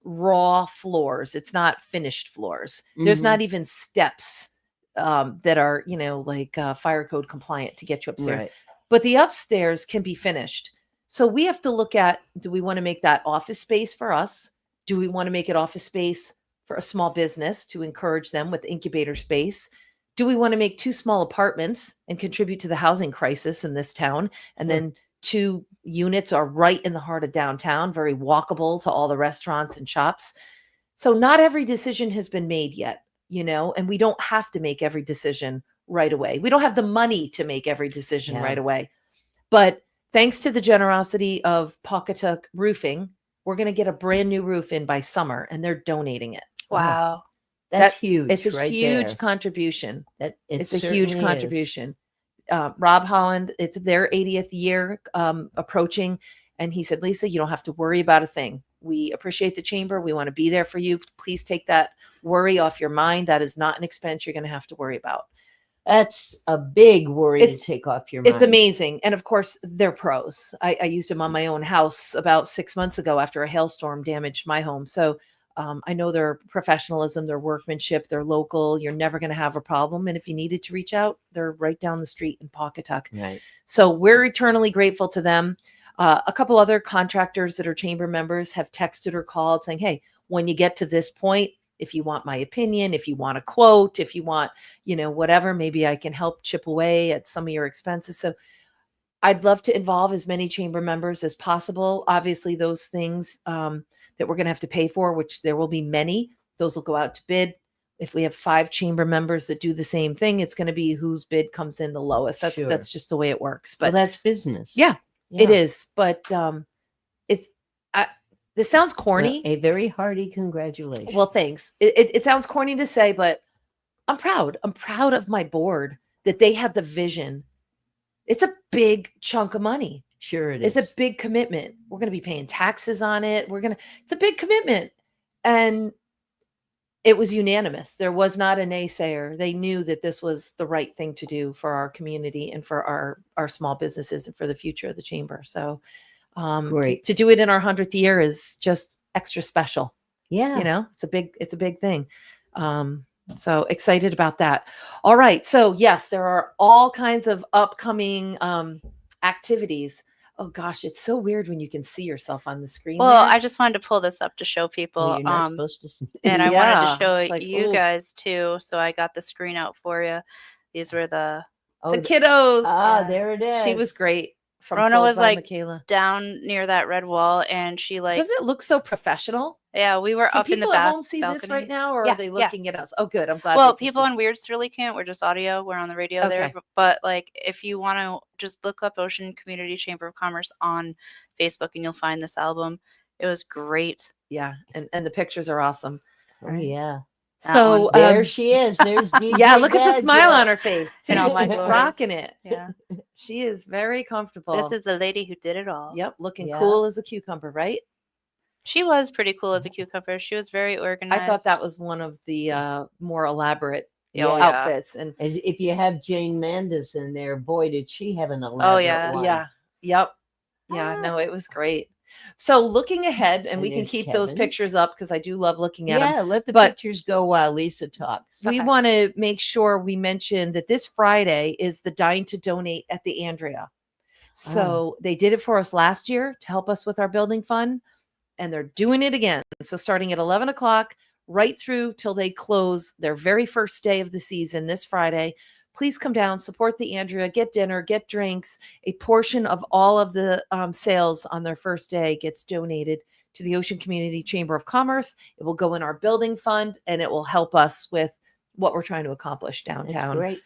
raw floors. It's not finished floors. There's Mhm. not even steps that are, like fire code compliant to get you upstairs. Right. But the upstairs can be finished. So we have to look at, do we want to make that office space for us? Do we want to make it office space for a small business to encourage them with incubator space? Do we want to make 2 small apartments and contribute to the housing crisis in this town? And then 2 units are right in the heart of downtown, very walkable to all the restaurants and shops. So not every decision has been made yet, and we don't have to make every decision right away. We don't have the money to make every decision Yeah. right away. But thanks to the generosity of Pawcatuck Roofing, we're going to get a brand new roof in by summer, and they're donating it. Wow. That's huge. It's a right huge there. contribution. It's a huge contribution. Rob Holland, it's their 80th year approaching. And he said, Lisa, you don't have to worry about a thing. We appreciate the chamber. We want to be there for you. Please take that worry off your mind. That is not an expense you're going to have to worry about. That's a big worry to take off your mind. It's amazing. And of course, they're pros. I used them on my own house about 6 months ago after a hailstorm damaged my home. So I know their professionalism, their workmanship, they're local. You're never going to have a problem. And if you needed to reach out, they're right down the street in Pawcatuck. Right. So we're eternally grateful to them. A couple other contractors that are chamber members have texted or called saying, hey, when you get to this point, if you want my opinion, if you want a quote, if you want, whatever, maybe I can help chip away at some of your expenses. So I'd love to involve as many chamber members as possible. Obviously, those things that we're going to have to pay for, which there will be many, those will go out to bid. If we have 5 chamber members that do the same thing, it's going to be whose bid comes in the lowest. That's just the way it works. But that's business. Yeah, it is. But this sounds corny. A very hearty congratulations. Well, thanks. It sounds corny to say, but I'm proud. I'm proud of my board that they had the vision. It's a big chunk of money. Sure it is. It's a big commitment. We're going to be paying taxes on it. It's a big commitment. And it was unanimous. There was not a naysayer. They knew that this was the right thing to do for our community and for our small businesses and for the future of the chamber. So great. To do it in our 100th year is just extra special. Yeah. It's a big thing. So excited about that. All right. So yes, there are all kinds of upcoming activities. Oh gosh, it's so weird when you can see yourself on the screen. Well, there. I just wanted to pull this up to show people. Well, you're not supposed to see. And I wanted Yeah, to show it's like, you ooh. guys too. So I got the screen out for you. These were the The kiddos. Ah, there it is. She was great. From Rona Sold was by like Michaela. down near that red wall, and she Doesn't it look so professional? Yeah, we were Can up in the people at home see balcony. this right now, or Yeah, are they yeah. looking at us? Oh, good. I'm glad. Well, they can people see. on Weirds really can't. We're just audio. We're on the radio there. Okay. But like, if you want to just look up Ocean Community Chamber of Commerce on Facebook, and you'll find this album. It was great. Yeah, and the pictures are awesome. Oh, yeah. So there she is. There's DJ yeah, look at the Gadget. smile on her face. In all my glory. Rocking it. Yeah. She is very comfortable. This is a lady who did it all. Yep, looking Yeah. cool as a cucumber, right? She was pretty cool as a cucumber. She was very organized. I thought that was one of the more elaborate Yeah. outfits. And As if you have Jane Mandis in there, boy, did she have an elaborate one. yeah, yep, yeah. No, it was great. So looking ahead, and we can there's keep those Kevin. pictures up because I do love looking at them. Yeah, let the But- pictures go while Lisa talks. We want to make sure we mention that this Friday is the Dine to Donate at the Andrea. So they did it for us last year to help us with our building fund, and they're doing it again. So starting at 11 o'clock, right through till they close their very first day of the season this Friday. Please come down, support the Andrea, get dinner, get drinks. A portion of all of the sales on their first day gets donated to the Ocean Community Chamber of Commerce. It will go in our building fund, and it will help us with what we're trying to accomplish That's downtown. great.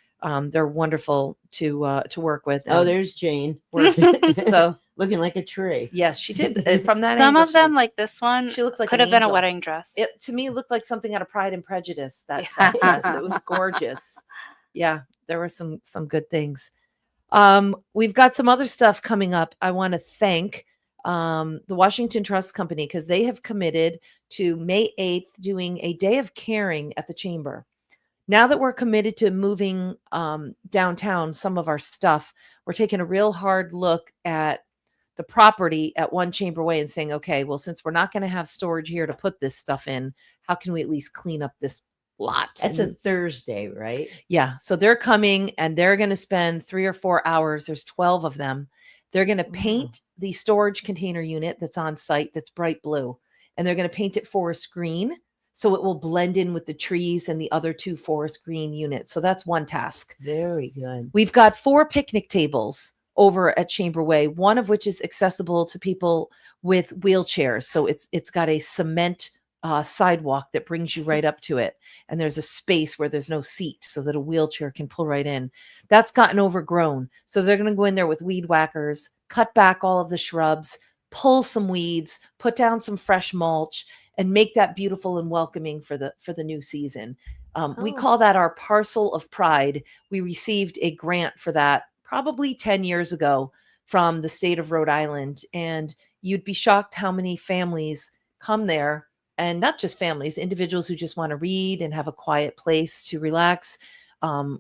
They're wonderful to work with. Oh, and there's Jane. we're so looking like a tree. Yes, she did. From that Some angle, of them, like this one, she looked like could an have been a angel. wedding dress. It to me looked like something out of Pride and Prejudice. That dress. It was gorgeous. Yeah, there were some good things. We've got some other stuff coming up. I want to thank the Washington Trust Company because they have committed to May 8th doing a day of caring at the chamber. Now that we're committed to moving downtown some of our stuff, we're taking a real hard look at the property at One Chamber Way and saying, okay, well, since we're not going to have storage here to put this stuff in, how can we at least clean up this lot? That's a Thursday, right? Yeah. So they're coming and they're going to spend 3 or 4 hours. There's 12 of them. They're going to paint the storage container unit that's on site that's bright blue. And they're going to paint it forest green. So it will blend in with the trees and the other 2 forest green units. So that's one task. Very good. We've got 4 picnic tables over at Chamber Way, one of which is accessible to people with wheelchairs. So it's got a cement sidewalk that brings you right up to it. And there's a space where there's no seat so that a wheelchair can pull right in. That's gotten overgrown. So they're going to go in there with weed whackers, cut back all of the shrubs, pull some weeds, put down some fresh mulch, and make that beautiful and welcoming for the new season. We call that our parcel of pride. We received a grant for that probably 10 years ago from the state of Rhode Island. And you'd be shocked how many families come there, and not just families, individuals who just want to read and have a quiet place to relax.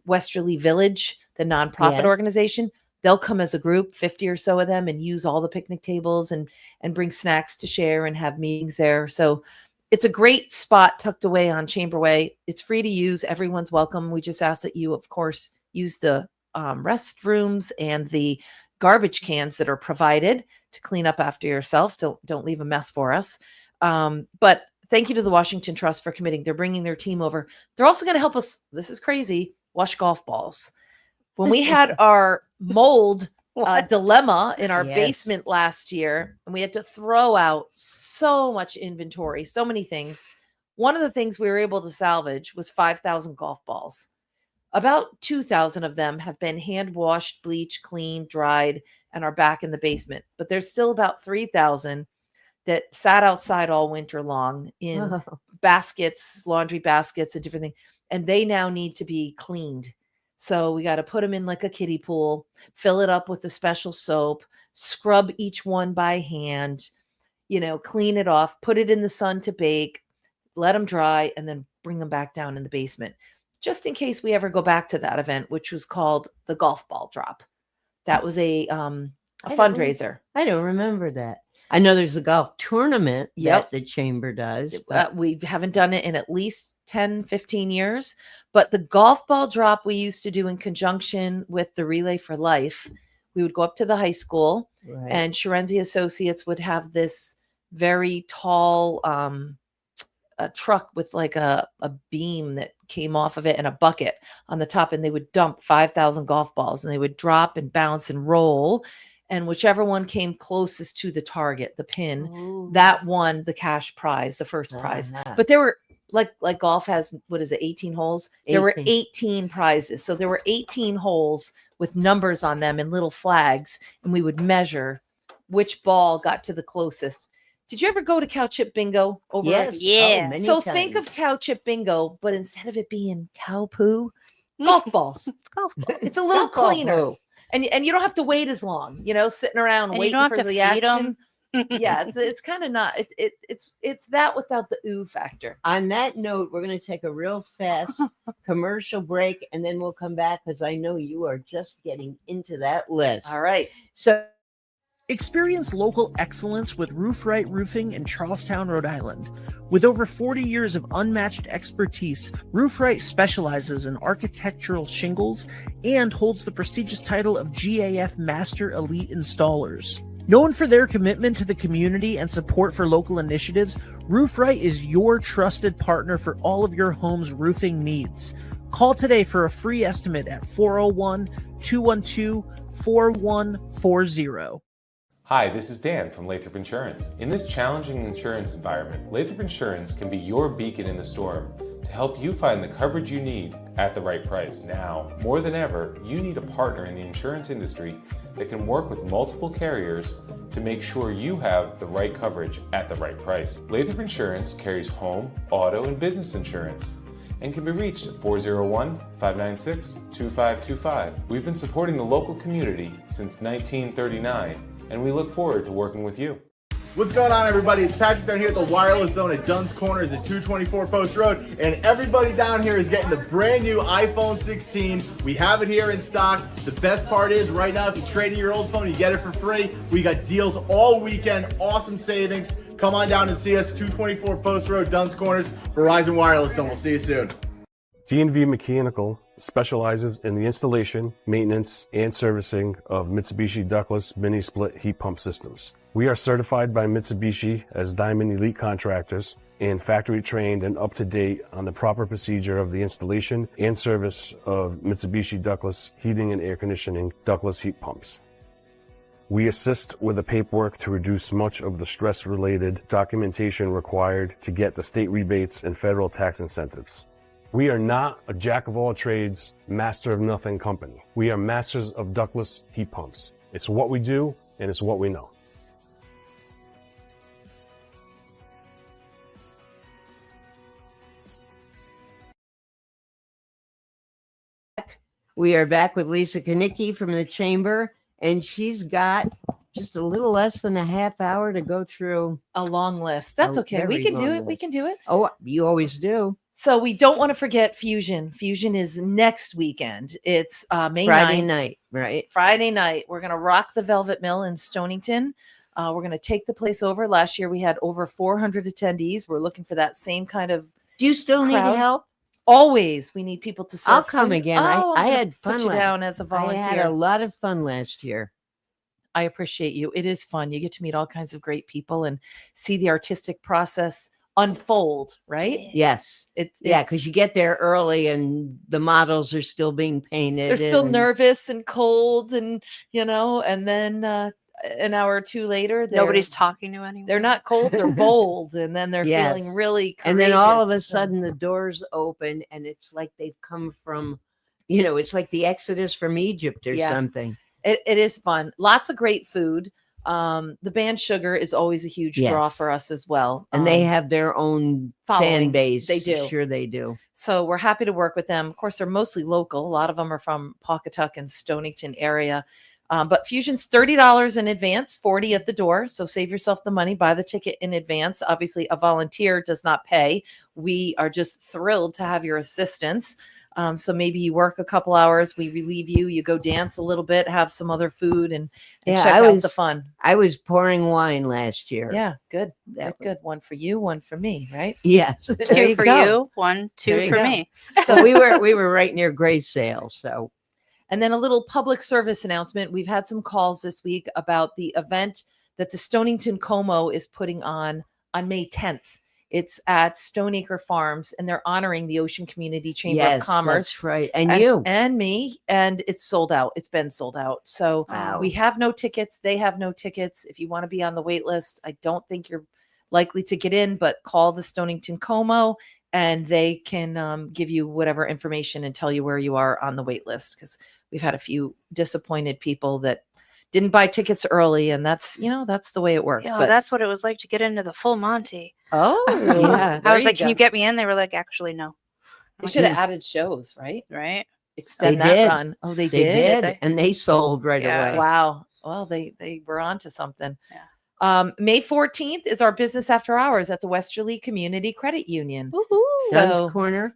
Westerly Village, the nonprofit organization, they'll come as a group, 50 or so of them, and use all the picnic tables and bring snacks to share and have meetings there. So it's a great spot tucked away on Chamber Way. It's free to use. Everyone's welcome. We just ask that you, of course, use the restrooms and the garbage cans that are provided to clean up after yourself. Don't leave a mess for us. But thank you to the Washington Trust for committing. They're bringing their team over. They're also going to help us, this is crazy, wash golf balls. When we had our mold dilemma in our basement last year, and we had to throw out so much inventory, so many things. One of the things we were able to salvage was 5,000 golf balls. About 2,000 of them have been hand washed, bleached, cleaned, dried, and are back in the basement. But there's still about 3,000 that sat outside all winter long in baskets, laundry baskets, and different things. And they now need to be cleaned. So we got to put them in like a kiddie pool, fill it up with a special soap, scrub each one by hand, clean it off, put it in the sun to bake, let them dry, and then bring them back down in the basement. Just in case we ever go back to that event, which was called the Golf Ball Drop. That was a fundraiser. I don't remember that. I know there's a golf tournament that the chamber does. We haven't done it in at least 10, 15 years. But the golf ball drop we used to do in conjunction with the Relay for Life. We would go up to the high school and Sharenzi Associates would have this very tall a truck with like a beam that came off of it and a bucket on the top, and they would dump 5,000 golf balls and they would drop and bounce and roll. And whichever one came closest to the target, the pin, that won the cash prize, the first prize. But there were like golf has, 18 holes? 18. There were 18 prizes. So there were 18 holes with numbers on them and little flags. And we would measure which ball got to the closest. Did you ever go to cow chip bingo over? Yeah. Oh, so think of cow chip bingo, but instead of it being cow poo, golf balls. Golf balls. It's a little cleaner. And you don't have to wait as long, sitting around and waiting you don't for have to the feed action. them. Yeah, it's kind of not. It's that without the ooh factor. On that note, we're going to take a real fast commercial break, and then we'll come back because I know you are just getting into that list. All right. So experience local excellence with Roof Right Roofing in Charlestown, Rhode Island. With over 40 years of unmatched expertise, Roof Right specializes in architectural shingles and holds the prestigious title of GAF Master Elite Installers. Known for their commitment to the community and support for local initiatives, Roof Right is your trusted partner for all of your home's roofing needs. Call today for a free estimate at 401-212-4140. Hi, this is Dan from Lathrop Insurance. In this challenging insurance environment, Lathrop Insurance can be your beacon in the storm to help you find the coverage you need at the right price. Now, more than ever, you need a partner in the insurance industry that can work with multiple carriers to make sure you have the right coverage at the right price. Lathrop Insurance carries home, auto, and business insurance and can be reached at 401-596-2525. We've been supporting the local community since 1939, and we look forward to working with you. What's going on, everybody? It's Patrick down here at the Wireless Zone at Dunn's Corners at 224 Post Road, and everybody down here is getting the brand new iPhone 16. We have it here in stock. The best part is, right now, if you trade in your old phone, you get it for free. We got deals all weekend, awesome savings. Come on down and see us, 224 Post Road, Dunn's Corners, Verizon Wireless Zone. We'll see you soon. D&V Mechanical specializes in the installation, maintenance, and servicing of Mitsubishi ductless mini-split heat pump systems. We are certified by Mitsubishi as Diamond Elite Contractors and factory trained and up to date on the proper procedure of the installation and service of Mitsubishi ductless heating and air conditioning ductless heat pumps. We assist with the paperwork to reduce much of the stress-related documentation required to get the state rebates and federal tax incentives. We are not a jack-of-all-trades, master-of-nothing company. We are masters of ductless heat pumps. It's what we do, and it's what we know. We are back with Lisa Konicki from the Chamber, and she's got just a little less than a half hour to go through A long list. That's A okay. We very can do long it. We list. can do it. Oh, you always do. So we don't want to forget Fusion. Fusion is next weekend. It's May Friday 9th. night, right? Friday night. We're going to rock the Velvet Mill in Stonington. We're going to take the place over. Last year we had over 400 attendees. We're looking for that same kind of Do you still need crowd. help? Always, we need people to serve. I'll come food. again. Oh, I I'm gonna had fun put you last- down as a I volunteer. had a lot of fun last year. I appreciate you. It is fun. You get to meet all kinds of great people and see the artistic process unfold, right? Yes. It's Because you get there early and the models are still being painted. they're still and- nervous and cold, and and then an hour or two later, Nobody's talking to anyone. they're not cold, they're bold, and then they're Yes. feeling really courageous. And then all of a and- sudden the doors open and it's like they've come from, it's like the Exodus from Egypt or Yeah. something. It is fun. Lots of great food. The band Sugar is always a huge draw Yes. for us as well. And they have their own fan following. base. They do. Sure they do. So we're happy to work with them. Of course, they're mostly local. A lot of them are from Pawcatuck and Stonington area. But Fusion's $30 in advance, $40 at the door. So save yourself the money, buy the ticket in advance. Obviously, a volunteer does not pay. We are just thrilled to have your assistance. So maybe you work a couple hours, we relieve you, you go dance a little bit, have some other food, and Yeah, check I out was- the fun. I was pouring wine last year. Yeah, good. That Good. One for you, one for me, right? Yeah. Two for you, one, two There you for go. me. So we were right near Gray's sale. So And then a little public service announcement. We've had some calls this week about the event that the Stonington Como is putting on May 10th. It's at Stoneacre Farms, and they're honoring the Ocean Community Chamber yes, of Commerce. that's right. And you. And me, and it's sold out. It's been sold out. So Wow. we have no tickets. They have no tickets. If you want to be on the wait list, I don't think you're likely to get in, but call the Stonington Como and they can give you whatever information and tell you where you are on the wait list, because we've had a few disappointed people that didn't buy tickets early, and that's the way it works. Yeah, but that's what it was like to get into the full Monty. oh Yeah. I was like, "Can you get me in?" They were like, "Actually, no." They should have added shows, right? Right? Extend They that did. run. Oh, they They did. did. And they sold right Yeah. away. Wow. Well, they were onto something. Yeah. May 14th is our business after hours at the Westerly Community Credit Union. Dunn's So, Corner.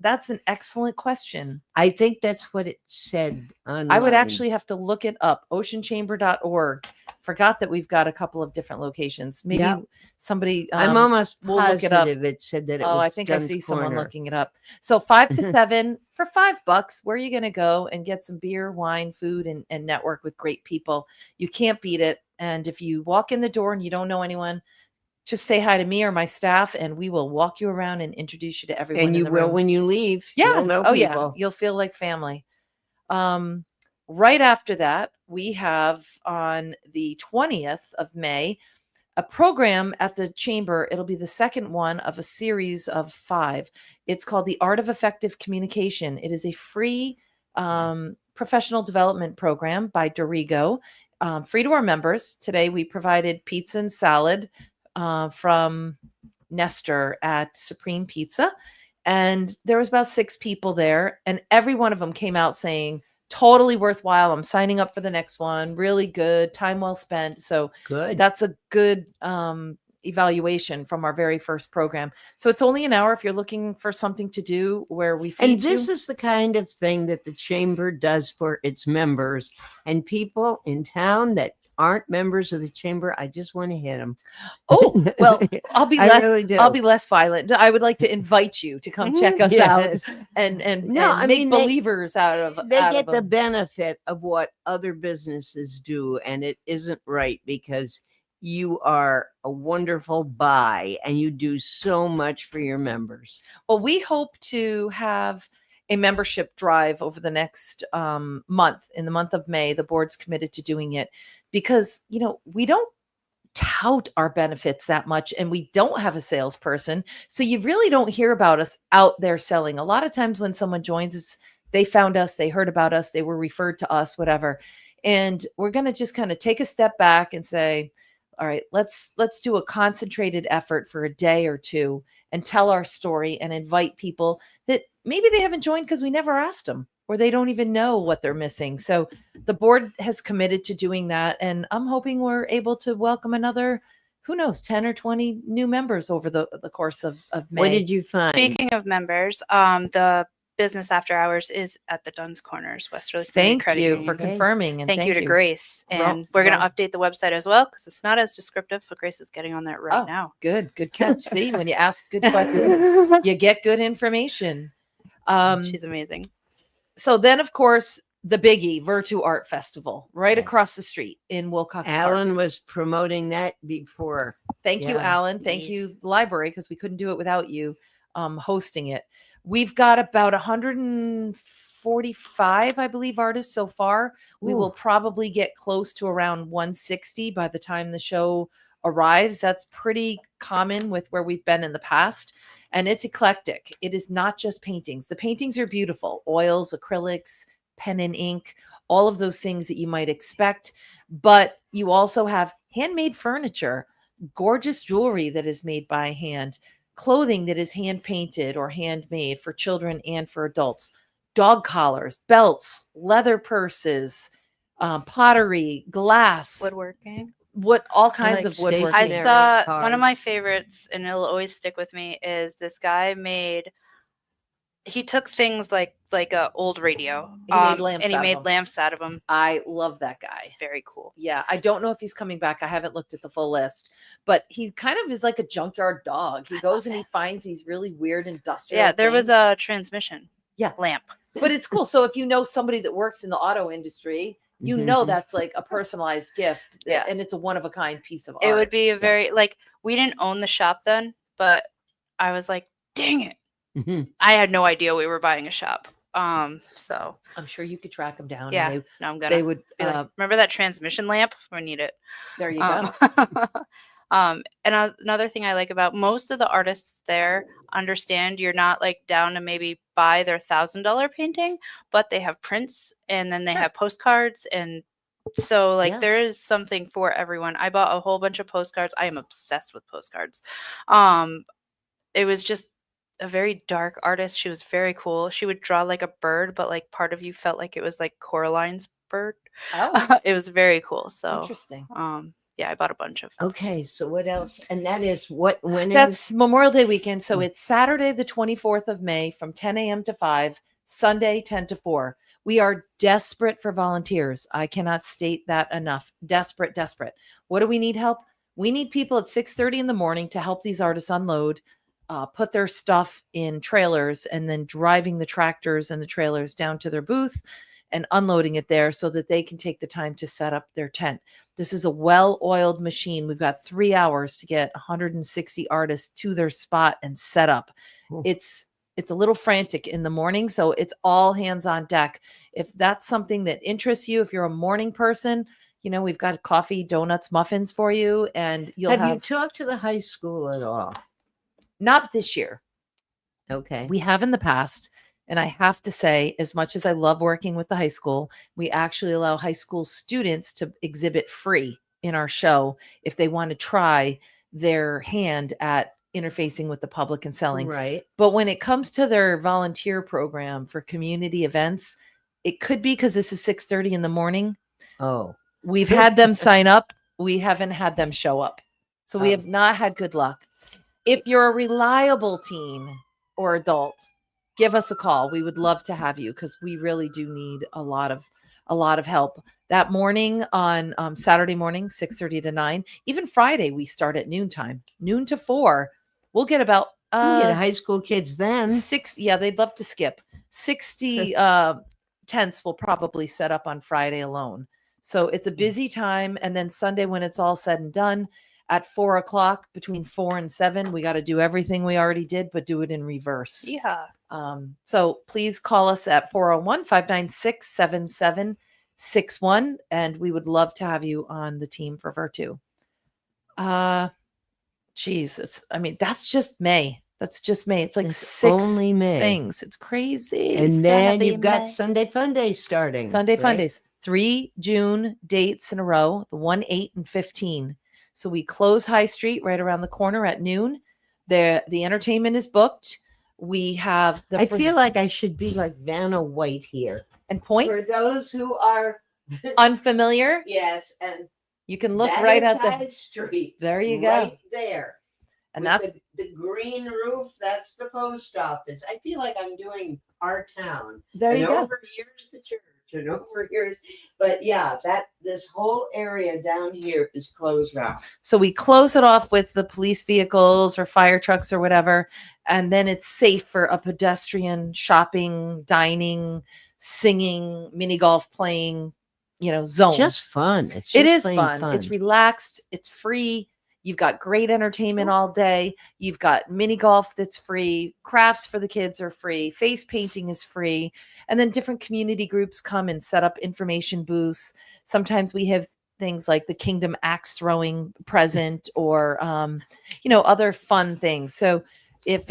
that's an excellent question. I think that's what it said on. I would actually have to look it up. Oceanchamber.org. Forgot that we've got a couple of different locations. Maybe Yeah. somebody. I'm almost we'll look it up. positive it said that it Oh, was. I think I Dunn's see someone Corner. looking it up. So 5 to 7 for $5. Where are you going to go and get some beer, wine, food, and network with great people? You can't beat it. And if you walk in the door and you don't know anyone, just say hi to me or my staff, and we will walk you around and introduce you to everyone. And in you the will room. when you leave. Yeah. You'll know Oh, yeah. people. You'll feel like family. Right after that, we have on the 20th of May, a program at the chamber. It'll be the second one of a series of 5. It's called the Art of Effective Communication. It is a free professional development program by Dorigo, free to our members. Today we provided pizza and salad from Nestor at Supreme Pizza. And there was about 6 people there, and every one of them came out saying, totally worthwhile. I'm signing up for the next one. Really good. Time well spent. So Good. that's a good evaluation from our very first program. So it's only an hour if you're looking for something to do where we feed And this you. is the kind of thing that the chamber does for its members, and people in town that aren't members of the chamber. I just want to hit them. Oh, well, I'll be I less. really do. I'll be less violent. I would like to invite you to come check us Yes. out and No, I make mean, they- believers out of. They out get of the them. benefit of what other businesses do, and it isn't right because you are a wonderful buy and you do so much for your members. Well, we hope to have a membership drive over the next month. In the month of May, the board's committed to doing it because, we don't tout our benefits that much, and we don't have a salesperson. So you really don't hear about us out there selling. A lot of times when someone joins us, they found us, they heard about us, they were referred to us, whatever. And we're going to just kind of take a step back and say, all right, let's do a concentrated effort for a day or two and tell our story and invite people that maybe they haven't joined because we never asked them, or they don't even know what they're missing. So the board has committed to doing that. And I'm hoping we're able to welcome another, who knows, 10 or 20 new members over the course of May. What did you find? Speaking of members, the business after hours is at the Duns Corners, Westerly Community Thank Credit you Union. for confirming. And Thank you to Grace. And we're going to update the website as well because it's not as descriptive, but Grace is getting on that right now. Good catch. See, when you ask good questions, you get good information. She's amazing. So then, of course, the biggie, Virtu Art Festival, right across the street in Wilcox Park. Alan was promoting that before. Thank you, Alan. Thank you, library, because we couldn't do it without you hosting it. We've got about 145, I believe, artists so far. We will probably get close to around 160 by the time the show arrives. That's pretty common with where we've been in the past. And it's eclectic. It is not just paintings. The paintings are beautiful. Oils, acrylics, pen and ink, all of those things that you might expect. But you also have handmade furniture, gorgeous jewelry that is made by hand, clothing that is hand painted or handmade for children and for adults, dog collars, belts, leather purses, pottery, glass, Woodworking. all kinds of woodworking. I thought one of my favorites, and it'll always stick with me, is this guy he took things like a old radio He made lamps out of them. I love that guy. It's very cool. Yeah, I don't know if he's coming back. I haven't looked at the full list, but he kind of is like a junkyard dog. He goes and he finds these really weird industrial there was things. a transmission lamp. But it's cool. So if you know somebody that works in the auto industry, you know that's like a personalized gift. Yeah. And it's a one-of-a-kind piece of art. It would be a very, we didn't own the shop then, but I was like, dang it. I had no idea we were buying a shop. So I'm sure you could track them down. Yeah, And no, I'm gonna. they would be like, remember that transmission lamp? I need it. There you go. And another thing I like about most of the artists there understand you're not down to maybe buy their $1,000 painting, but they have prints and then they have postcards, and so there is something for everyone. I bought a whole bunch of postcards. I am obsessed with postcards. It was just a very dark artist. She was very cool. She would draw like a bird, but part of you felt like it was Coraline's bird. Oh, it was very cool. So interesting. Yeah, I bought a bunch of. Okay, so what else? And that is when That's Memorial Day weekend. So it's Saturday, the 24th of May from 10 a.m. to 5, Sunday, 10 to 4. We are desperate for volunteers. I cannot state that enough. Desperate. What do we need help? We need people at 6:30 in the morning to help these artists unload, put their stuff in trailers, and then driving the tractors and the trailers down to their booth and unloading it there so that they can take the time to set up their tent. This is a well-oiled machine. We've got 3 hours to get 160 artists to their spot and set up. Cool. It's a little frantic in the morning, so it's all hands on deck. If that's something that interests you, if you're a morning person, we've got coffee, donuts, muffins for you, and you'll Have have you talked to the high school at all? not this year. Okay. We have in the past. And I have to say, as much as I love working with the high school, we actually allow high school students to exhibit free in our show if they want to try their hand at interfacing with the public and selling. Right. But when it comes to their volunteer program for community events, it could be because this is 6:30 in the morning. Oh. We've had them sign up. We haven't had them show up. So we Oh. have not had good luck. If you're a reliable teen or adult, give us a call. We would love to have you because we really do need a lot of help. That morning on Saturday morning, 6:30 to 9, even Friday, we start at noontime, noon to 4. We'll get about You get high school kids then. 6. Yeah, they'd love to skip 60 tents. Will probably set up on Friday alone. So it's a busy time. And then Sunday, when it's all said and done, at 4 o'clock, between 4 and 7, we got to do everything we already did, but do it in reverse. Yeah. So please call us at 401-596-7761, and we would love to have you on the team for Virtue. That's just May. That's just May. It's like It's 6 only May. things. It's crazy. And then you've got Sunday Fun Day starting. Sunday Fun right? Days. 3 June dates in a row, the 1, 8, and 15. So we close High Street right around the corner at noon. The entertainment is booked. We have I feel like I should be like Vanna White here. and point For those who are unfamiliar. yes, and You can look that right is at the. High Street. There you go. Right there. And With that's the green roof, that's the post office. I feel like I'm doing our town. there and you go. over here's the church, and over here's, but yeah, this whole area down here is closed off. So we close it off with the police vehicles or fire trucks or whatever, and then it's safe for a pedestrian shopping, dining, singing, mini golf playing, zone. Just fun. It's It just is plain fun. It's relaxed. It's free. You've got great entertainment all day. You've got mini golf that's free. Crafts for the kids are free. Face painting is free. And then different community groups come and set up information booths. Sometimes we have things like the Kingdom axe throwing present or, other fun things. So if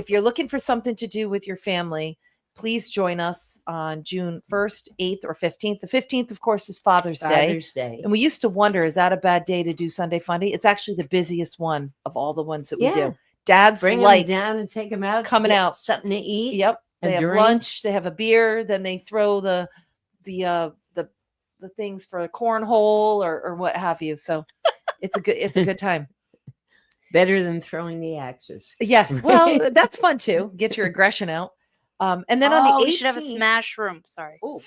you're looking for something to do with your family, please join us on June 1st, 8th, or 15th. The 15th, of course, is Father's Day. Father's Day. And we used to wonder, is that a bad day to do Sunday Funday? It's actually the busiest one of all the ones that we do. Dads Bring like them down and take them out. coming get out. something to eat. Yep. a They have drink. lunch, they have a beer, then they throw the things for a cornhole or what have you. So it's a good time. Better than throwing the axes. Yes. Well, that's fun too. Get your aggression out. And then on the 18th, we should have a smash room. Sorry. Oh,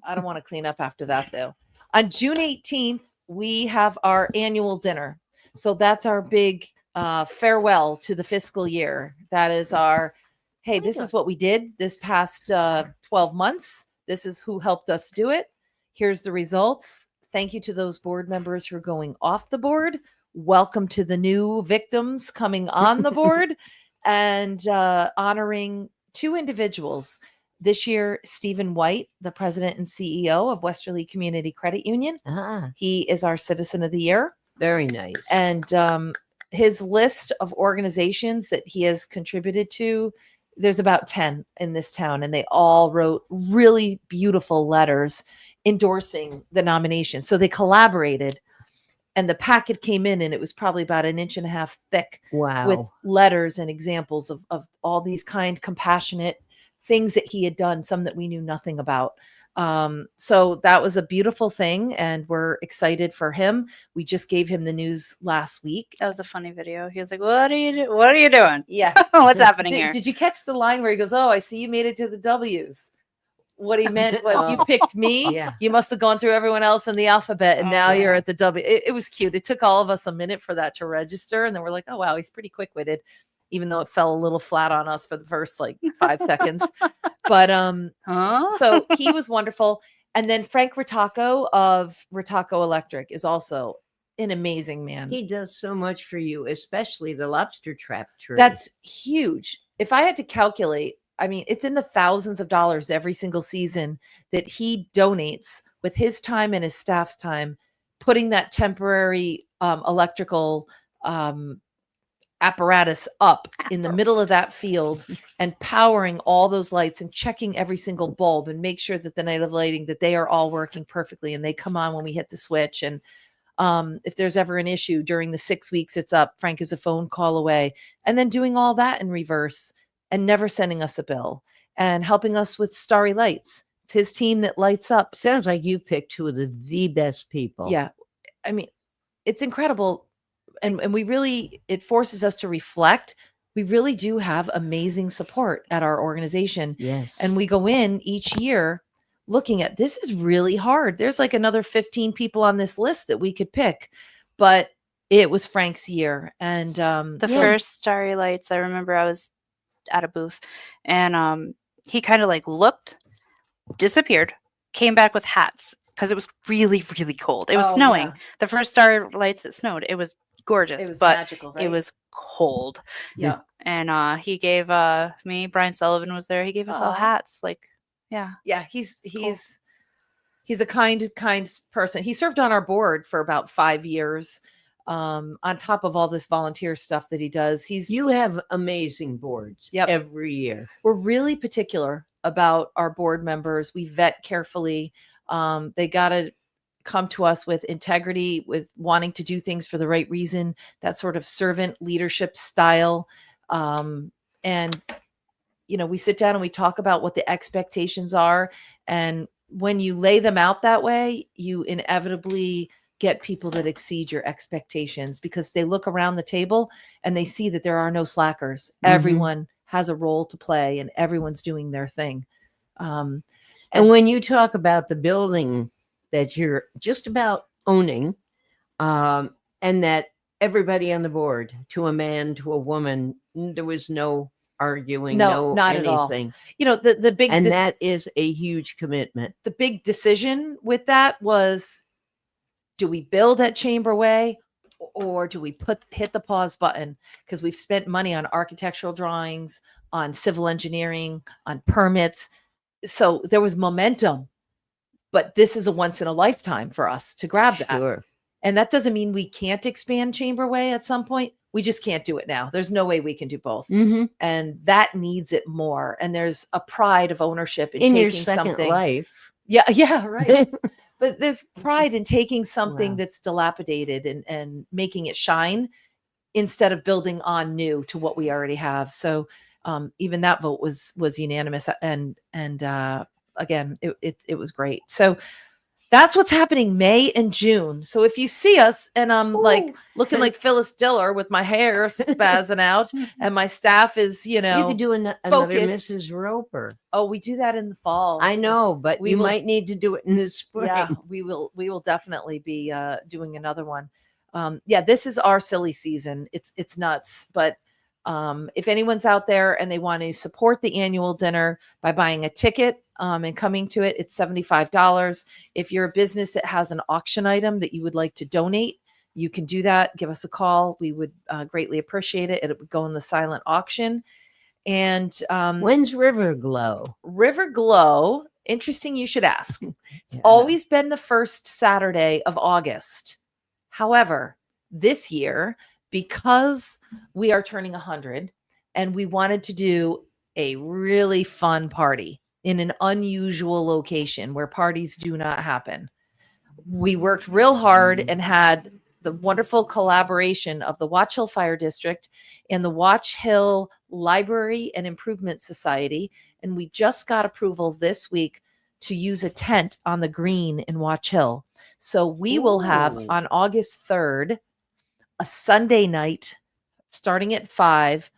I don't want to clean up after that though. On June 18th, we have our annual dinner. So that's our big farewell to the fiscal year. That is our, hey, this is what we did this past 12 months. This is who helped us do it. Here's the results. Thank you to those board members who are going off the board. Welcome to the new victims coming on the board and honoring 2 individuals. This year, Stephen White, the president and CEO of Westerly Community Credit Union. He is our Citizen of the Year. Very nice. And his list of organizations that he has contributed to, there's about 10 in this town, and they all wrote really beautiful letters endorsing the nomination. So they collaborated, and the packet came in, and it was probably about 1.5 inches thick Wow. with letters and examples of all these kind, compassionate things that he had done, some that we knew nothing about. So that was a beautiful thing, and we're excited for him. We just gave him the news last week. That was a funny video. He was like, what are you doing? Yeah. What's happening here? Did you catch the line where he goes, oh, I see you made it to the W's? What he meant was, you picked me. Yeah. You must have gone through everyone else in the alphabet, and now you're at the W. It was cute. It took all of us a minute for that to register, and then we're like, oh wow, he's pretty quick-witted, even though it fell a little flat on us for the first 5 seconds. But so he was wonderful. And then Frank Ritacco of Ritacco Electric is also an amazing man. He does so much for you, especially the lobster trap tree. That's huge. If I had to calculate, I mean, it's in the thousands of dollars every single season that he donates with his time and his staff's time, putting that temporary electrical apparatus up in the middle of that field and powering all those lights and checking every single bulb and make sure that the night of lighting, that they are all working perfectly and they come on when we hit the switch. And if there's ever an issue during the 6 weeks it's up, Frank is a phone call away, and then doing all that in reverse and never sending us a bill and helping us with starry lights. It's his team that lights up. Sounds like you picked two of the best people. Yeah. I mean, it's incredible. And we really, it forces us to reflect. We really do have amazing support at our organization. Yes. And we go in each year looking at, this is really hard. There's like another 15 people on this list that we could pick, but it was Frank's year. And the first Starry Lights, I remember I was at a booth and he kind of like looked, disappeared, came back with hats because it was really, really cold. It was snowing. Yeah. The first Starry Lights, it snowed. It was gorgeous. It was but magical, right? it was cold. Yeah. And he gave me, Brian Sullivan was there. He gave us all hats. Like, yeah. Yeah. He's a kind person. He served on our board for about 5 years. On top of all this volunteer stuff that he does, you have amazing boards every year. We're really particular about our board members. We vet carefully. They got to come to us with integrity, with wanting to do things for the right reason, that sort of servant leadership style. And, you know, we sit down and we talk about what the expectations are. And when you lay them out that way, you inevitably get people that exceed your expectations because they look around the table and they see that there are no slackers. Mm-hmm. Everyone has a role to play and everyone's doing their thing. And when you talk about the building that you're just about owning, and that everybody on the board, to a man, to a woman, there was no arguing, no not anything. At all. You know, the big, and that is a huge commitment. The big decision with that was, do we build at Chamber Way or do we hit the pause button? Because we've spent money on architectural drawings, on civil engineering, on permits. So there was momentum, but this is a once in a lifetime for us to grab that. Sure. And that doesn't mean we can't expand Chamber Way at some point. We just can't do it now. There's no way we can do both. Mm-hmm. And that needs it more. And there's a pride of ownership in taking your second something. Life. Yeah, right. But there's pride in taking something that's dilapidated and making it shine instead of building on new to what we already have. So even that vote was unanimous. And again, it was great. So that's what's happening May and June. So if you see us and I'm like looking like Phyllis Diller with my hair spazzing out and my staff is, you know, you could do another Mrs. Roper. Oh, we do that in the fall. I know, but we might need to do it in the spring. Yeah, we will definitely be doing another one. This is our silly season. It's nuts. But if anyone's out there and they want to support the annual dinner by buying a ticket and coming to it, it's $75. If you're a business that has an auction item that you would like to donate, you can do that. Give us a call. We would greatly appreciate it. It would go in the silent auction. And when's River Glow? River Glow, interesting you should ask. It's always been the first Saturday of August. However, this year, because we are turning 100 and we wanted to do a really fun party in an unusual location where parties do not happen, we worked real hard and had the wonderful collaboration of the Watch Hill Fire District and the Watch Hill Library and Improvement Society. And we just got approval this week to use a tent on the green in Watch Hill. So we will have on August 3rd, a Sunday night starting at 5.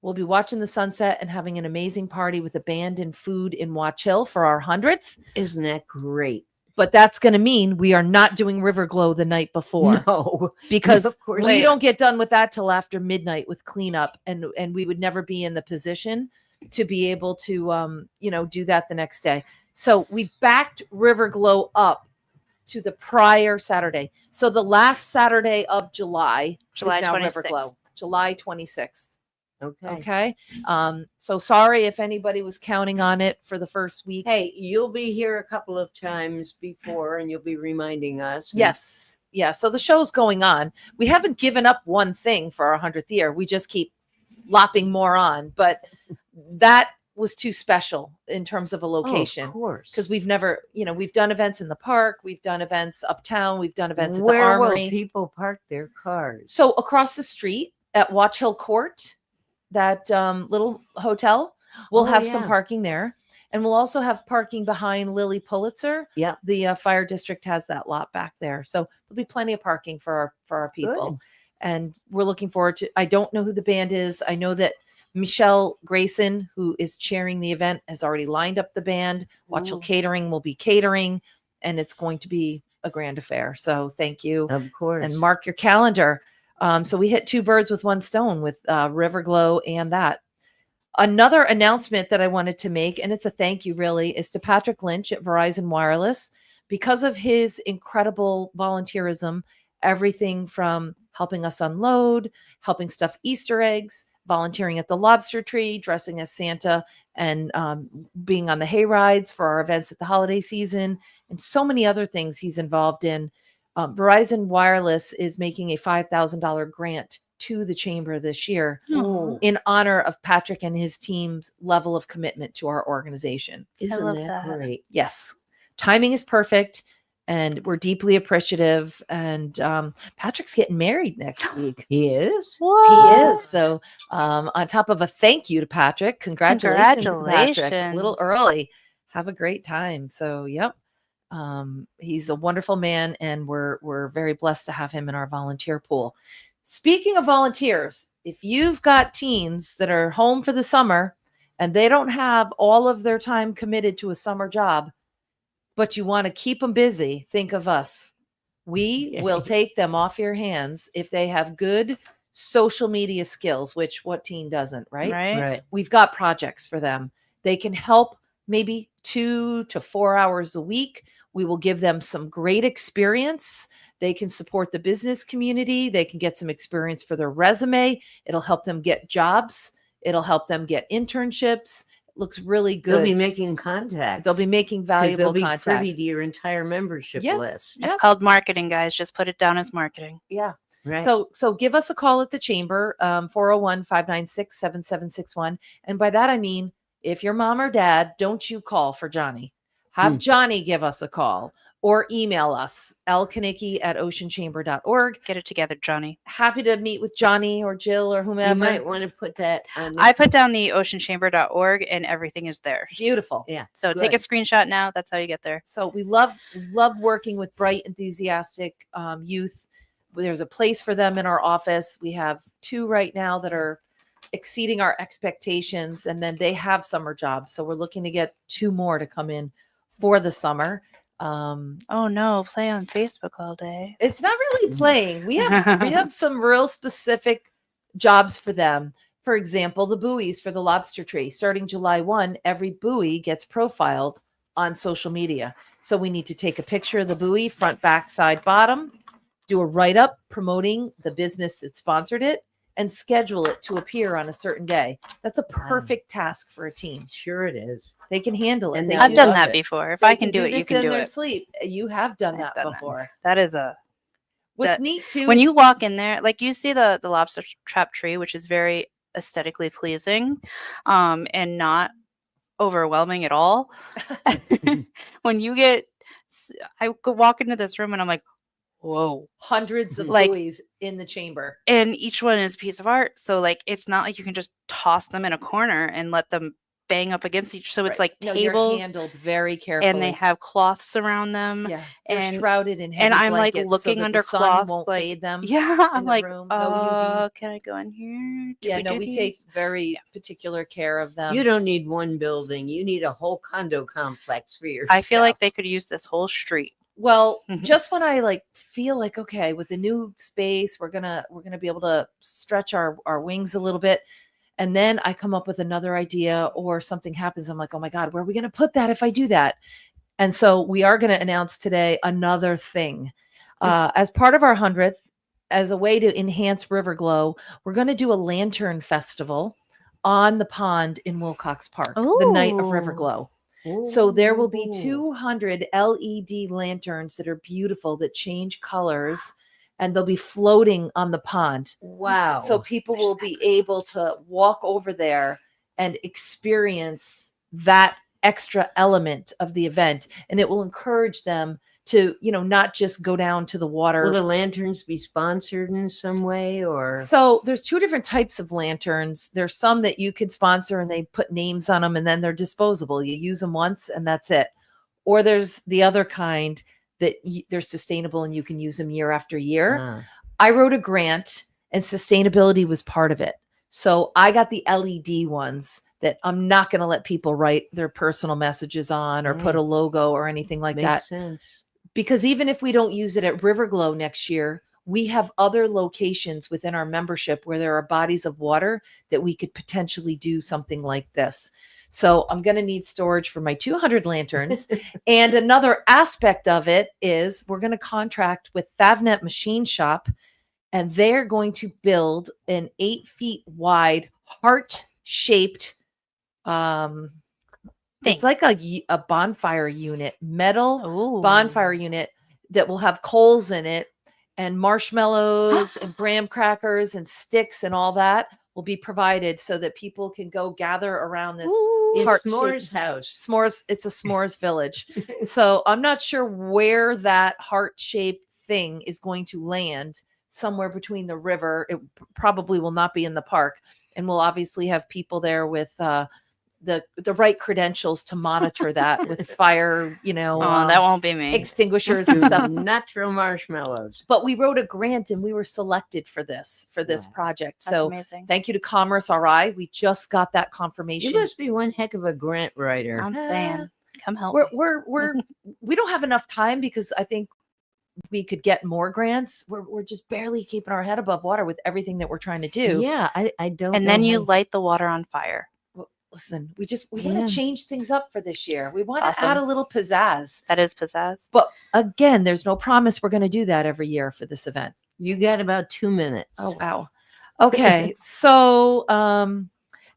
We'll be watching the sunset and having an amazing party with a band and food in Watch Hill for our 100th. Isn't that great? But that's going to mean we are not doing River Glow the night before. No, because we don't get done with that till after midnight with cleanup. And we would never be in the position to be able to, do that the next day. So we backed River Glow up to the prior Saturday. So the last Saturday of July is now 26th. River Glow, July 26th. Okay. Okay. So sorry if anybody was counting on it for the first week. Hey, you'll be here a couple of times before and you'll be reminding us. Yes. Yeah. So the show's going on. We haven't given up one thing for our 100th year. We just keep lopping more on. But that was too special in terms of a location. Of course. Because we've never, we've done events in the park, we've done events uptown, we've done events at the Where will Armory. people park their cars? So across the street at Watch Hill Court, that little hotel, we'll have some parking there. And we'll also have parking behind Lily Pulitzer. Yeah. The fire district has that lot back there. So there'll be plenty of parking for our people. Good. And we're looking forward to, I don't know who the band is. I know that Michelle Grayson, who is chairing the event, has already lined up the band. Watch Hill Catering will be catering, and it's going to be a grand affair. So thank you. Of course. And mark your calendar. So we hit two birds with one stone with River Glow and that. Another announcement that I wanted to make, and it's a thank you really, is to Patrick Lynch at Verizon Wireless. Because of his incredible volunteerism, everything from helping us unload, helping stuff Easter eggs, volunteering at the Lobster Tree, dressing as Santa, and being on the hay rides for our events at the holiday season, and so many other things he's involved in. Verizon Wireless is making a $5,000 grant to the chamber this year in honor of Patrick and his team's level of commitment to our organization. Isn't that great? Yes. Timing is perfect. And we're deeply appreciative. And Patrick's getting married next week. He is? What? He is. So on top of a thank you to Patrick, congratulations. To Patrick. A little early. Have a great time. So, yep. He's a wonderful man, and we're very blessed to have him in our volunteer pool. Speaking of volunteers, if you've got teens that are home for the summer and they don't have all of their time committed to a summer job, but you want to keep them busy, think of us. We will take them off your hands if they have good social media skills, which what teen doesn't, right? Right. We've got projects for them. They can help maybe 2 to 4 hours a week. We will give them some great experience. They can support the business community. They can get some experience for their resume. It'll help them get jobs. It'll help them get internships. Looks really good. They'll be making contacts. They'll be making valuable they'll be contacts. privy to your entire membership list. It's called marketing, guys. Just put it down as marketing. Yeah. Right. So give us a call at the chamber, 401-596-7761. And by that, I mean, if your mom or dad, don't you call for Johnny. Have Johnny give us a call or email us, lkonicki@oceanchamber.org. Get it together, Johnny. Happy to meet with Johnny or Jill or whomever. You might want to put that on. I put down the oceanchamber.org and everything is there. Beautiful. Yeah. So take a screenshot now. That's how you get there. So we love working with bright, enthusiastic youth. There's a place for them in our office. We have 2 right now that are exceeding our expectations, and then they have summer jobs. So we're looking to get 2 more to come in for the summer. Oh no, play on Facebook all day. It's not really playing. We have some real specific jobs for them. For example, the buoys for the Lobster Tree. Starting July 1, every buoy gets profiled on social media. So we need to take a picture of the buoy, front, back, side, bottom, do a write-up promoting the business that sponsored it, and schedule it to appear on a certain day. That's a perfect task for a team. Sure it is. They can handle it. And I've done that before. If I can do it, you can do in their it. sleep. You have done that before. That is What's neat too. When you walk in there, like you see the lobster trap tree, which is very aesthetically pleasing, and not overwhelming at all. When I could walk into this room and I'm like, whoa, hundreds of buoys in the chamber, and each one is a piece of art. So like, it's not like you can just toss them in a corner and let them bang up against each. So it's like tables, you're handled very carefully, and they have cloths around them. Yeah, they're shrouded in heavy and I'm like blankets looking so under the sun cloth, won't like fade them. I'm like, room. No UV. can I go in here? We take very particular care of them. You don't need one building. You need a whole condo complex for your I feel stuff. like they could use this whole street. Well, just when I feel like, okay, with the new space, we're gonna be able to stretch our wings a little bit. And then I come up with another idea or something happens. I'm like, oh my God, where are we going to put that if I do that? And so we are going to announce today another thing. As part of our 100th, as a way to enhance River Glow, we're going to do a lantern festival on the pond in Wilcox Park the night of River Ooh. Glow. So there will be 200 LED lanterns that are beautiful that change colors, and they'll be floating on the pond. Wow. So people will be able to walk over there and experience that extra element of the event, and it will encourage them to, not just go down to the water. Will the lanterns be sponsored in some way, or? So there's two different types of lanterns. There's some that you could sponsor and they put names on them and then they're disposable. You use them once and that's it. Or there's the other kind that they're sustainable and you can use them year after year. I wrote a grant and sustainability was part of it. So I got the LED ones that I'm not going to let people write their personal messages on or put a logo or anything like that. Makes sense. Because even if we don't use it at River Glow next year, we have other locations within our membership where there are bodies of water that we could potentially do something like this. So I'm going to need storage for my 200 lanterns. And another aspect of it is we're going to contract with Thavnet Machine Shop, and they're going to build an 8 feet wide heart-shaped it's like a bonfire unit, metal bonfire unit that will have coals in it, and marshmallows and graham crackers and sticks and all that will be provided so that people can go gather around this S'mores house. S'mores. It's a s'mores village. So I'm not sure where that heart-shaped thing is going to land, somewhere between the river. It probably will not be in the park. And we'll obviously have people there with the right credentials to monitor that with fire, that won't be me. Extinguishers and stuff. Not throw marshmallows. But we wrote a grant and we were selected for this project. That's so amazing. Thank you to Commerce RI. We just got that confirmation. You must be one heck of a grant writer. I'm saying, come help me. We don't have enough time because I think we could get more grants. We're just barely keeping our head above water with everything that we're trying to do. Yeah, I don't. And then you light the water on fire. Listen, we want to change things up for this year. We want to add a little pizzazz. That is pizzazz. But again, there's no promise we're going to do that every year for this event. You got about 2 minutes. Oh, wow. Okay. So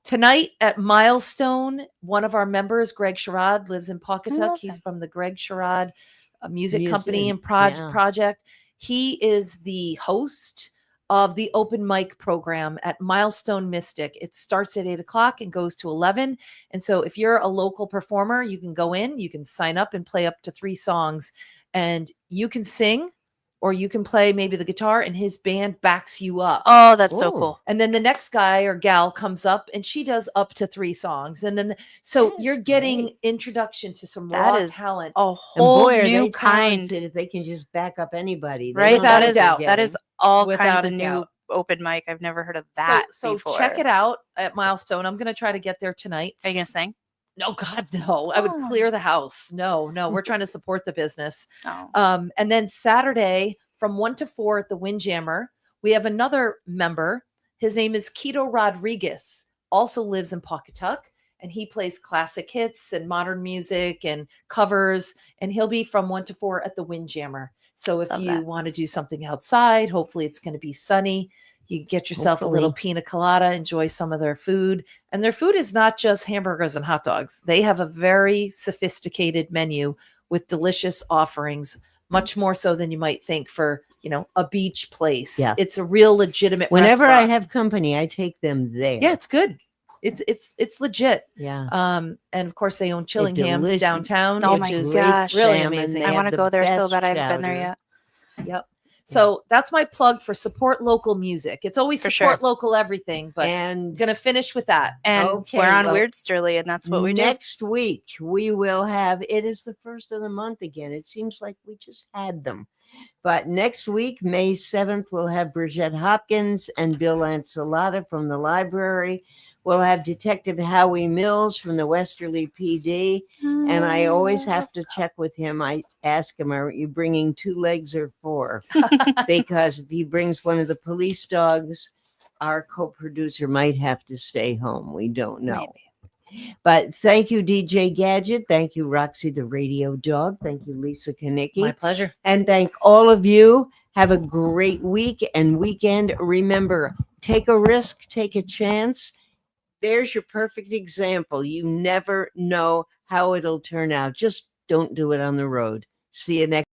tonight at Milestone, one of our members, Greg Sherrod, lives in Pawcatuck. He's from the Greg Sherrod music company and project. He is the host of the open mic program at Milestone Mystic. It starts at 8:00 and goes to 11. And so if you're a local performer, you can go in, you can sign up and play up to 3 songs, and you can sing or you can play maybe the guitar and his band backs you up. Oh, that's so cool. And then the next guy or gal comes up and she does up to 3 songs. And then, so you're getting introduction to some raw talent. A whole new kind. kind. If they can just back up anybody. Right. Without a doubt. That is all Without kinds a of new doubt. open mic. I've never heard of that So before. check it out at Milestone. I'm going to try to get there tonight. Are you going to sing? No, God, no. I would clear the house. No, we're trying to support the business. Oh. And then Saturday from 1 to 4 at the Windjammer, we have another member. His name is Keto Rodriguez, also lives in Pawcatuck, and he plays classic hits and modern music and covers, and he'll be from 1 to 4 at the Windjammer. So if you want to do something outside, hopefully it's going to be sunny. You get yourself a little pina colada, enjoy some of their food. And their food is not just hamburgers and hot dogs. They have a very sophisticated menu with delicious offerings, much more so than you might think for, a beach place. Yeah. It's a real legitimate Whenever restaurant. I have company, I take them there. Yeah, it's good. It's legit. Yeah. And of course they own Chillingham's delicious- downtown, Oh which my is gosh. really salmon. amazing. They I have want to the go there so best bad. I haven't been there chowder. yet. Yep. So that's my plug for support local music. It's always For support sure. local everything, but I'm And gonna finish with that. And Okay, we're on well, Weirdsterly, and that's what we do. next week we will have, it is the first of the month again. It seems like we just had them. But next week, May 7th, we'll have Bridget Hopkins and Bill Ancelata from the library. We'll have Detective Howie Mills from the Westerly PD. And I always have to check with him. I ask him, are you bringing 2 legs or 4? Because if he brings one of the police dogs, our co-producer might have to stay home. We don't know. Maybe. But thank you, DJ Gadget. Thank you, Roxy the Radio Dog. Thank you, Lisa Konicki. My pleasure. And thank all of you Have a great week and weekend. Remember, take a risk, take a chance. There's your perfect example. You never know how it'll turn out. Just don't do it on the road. See you next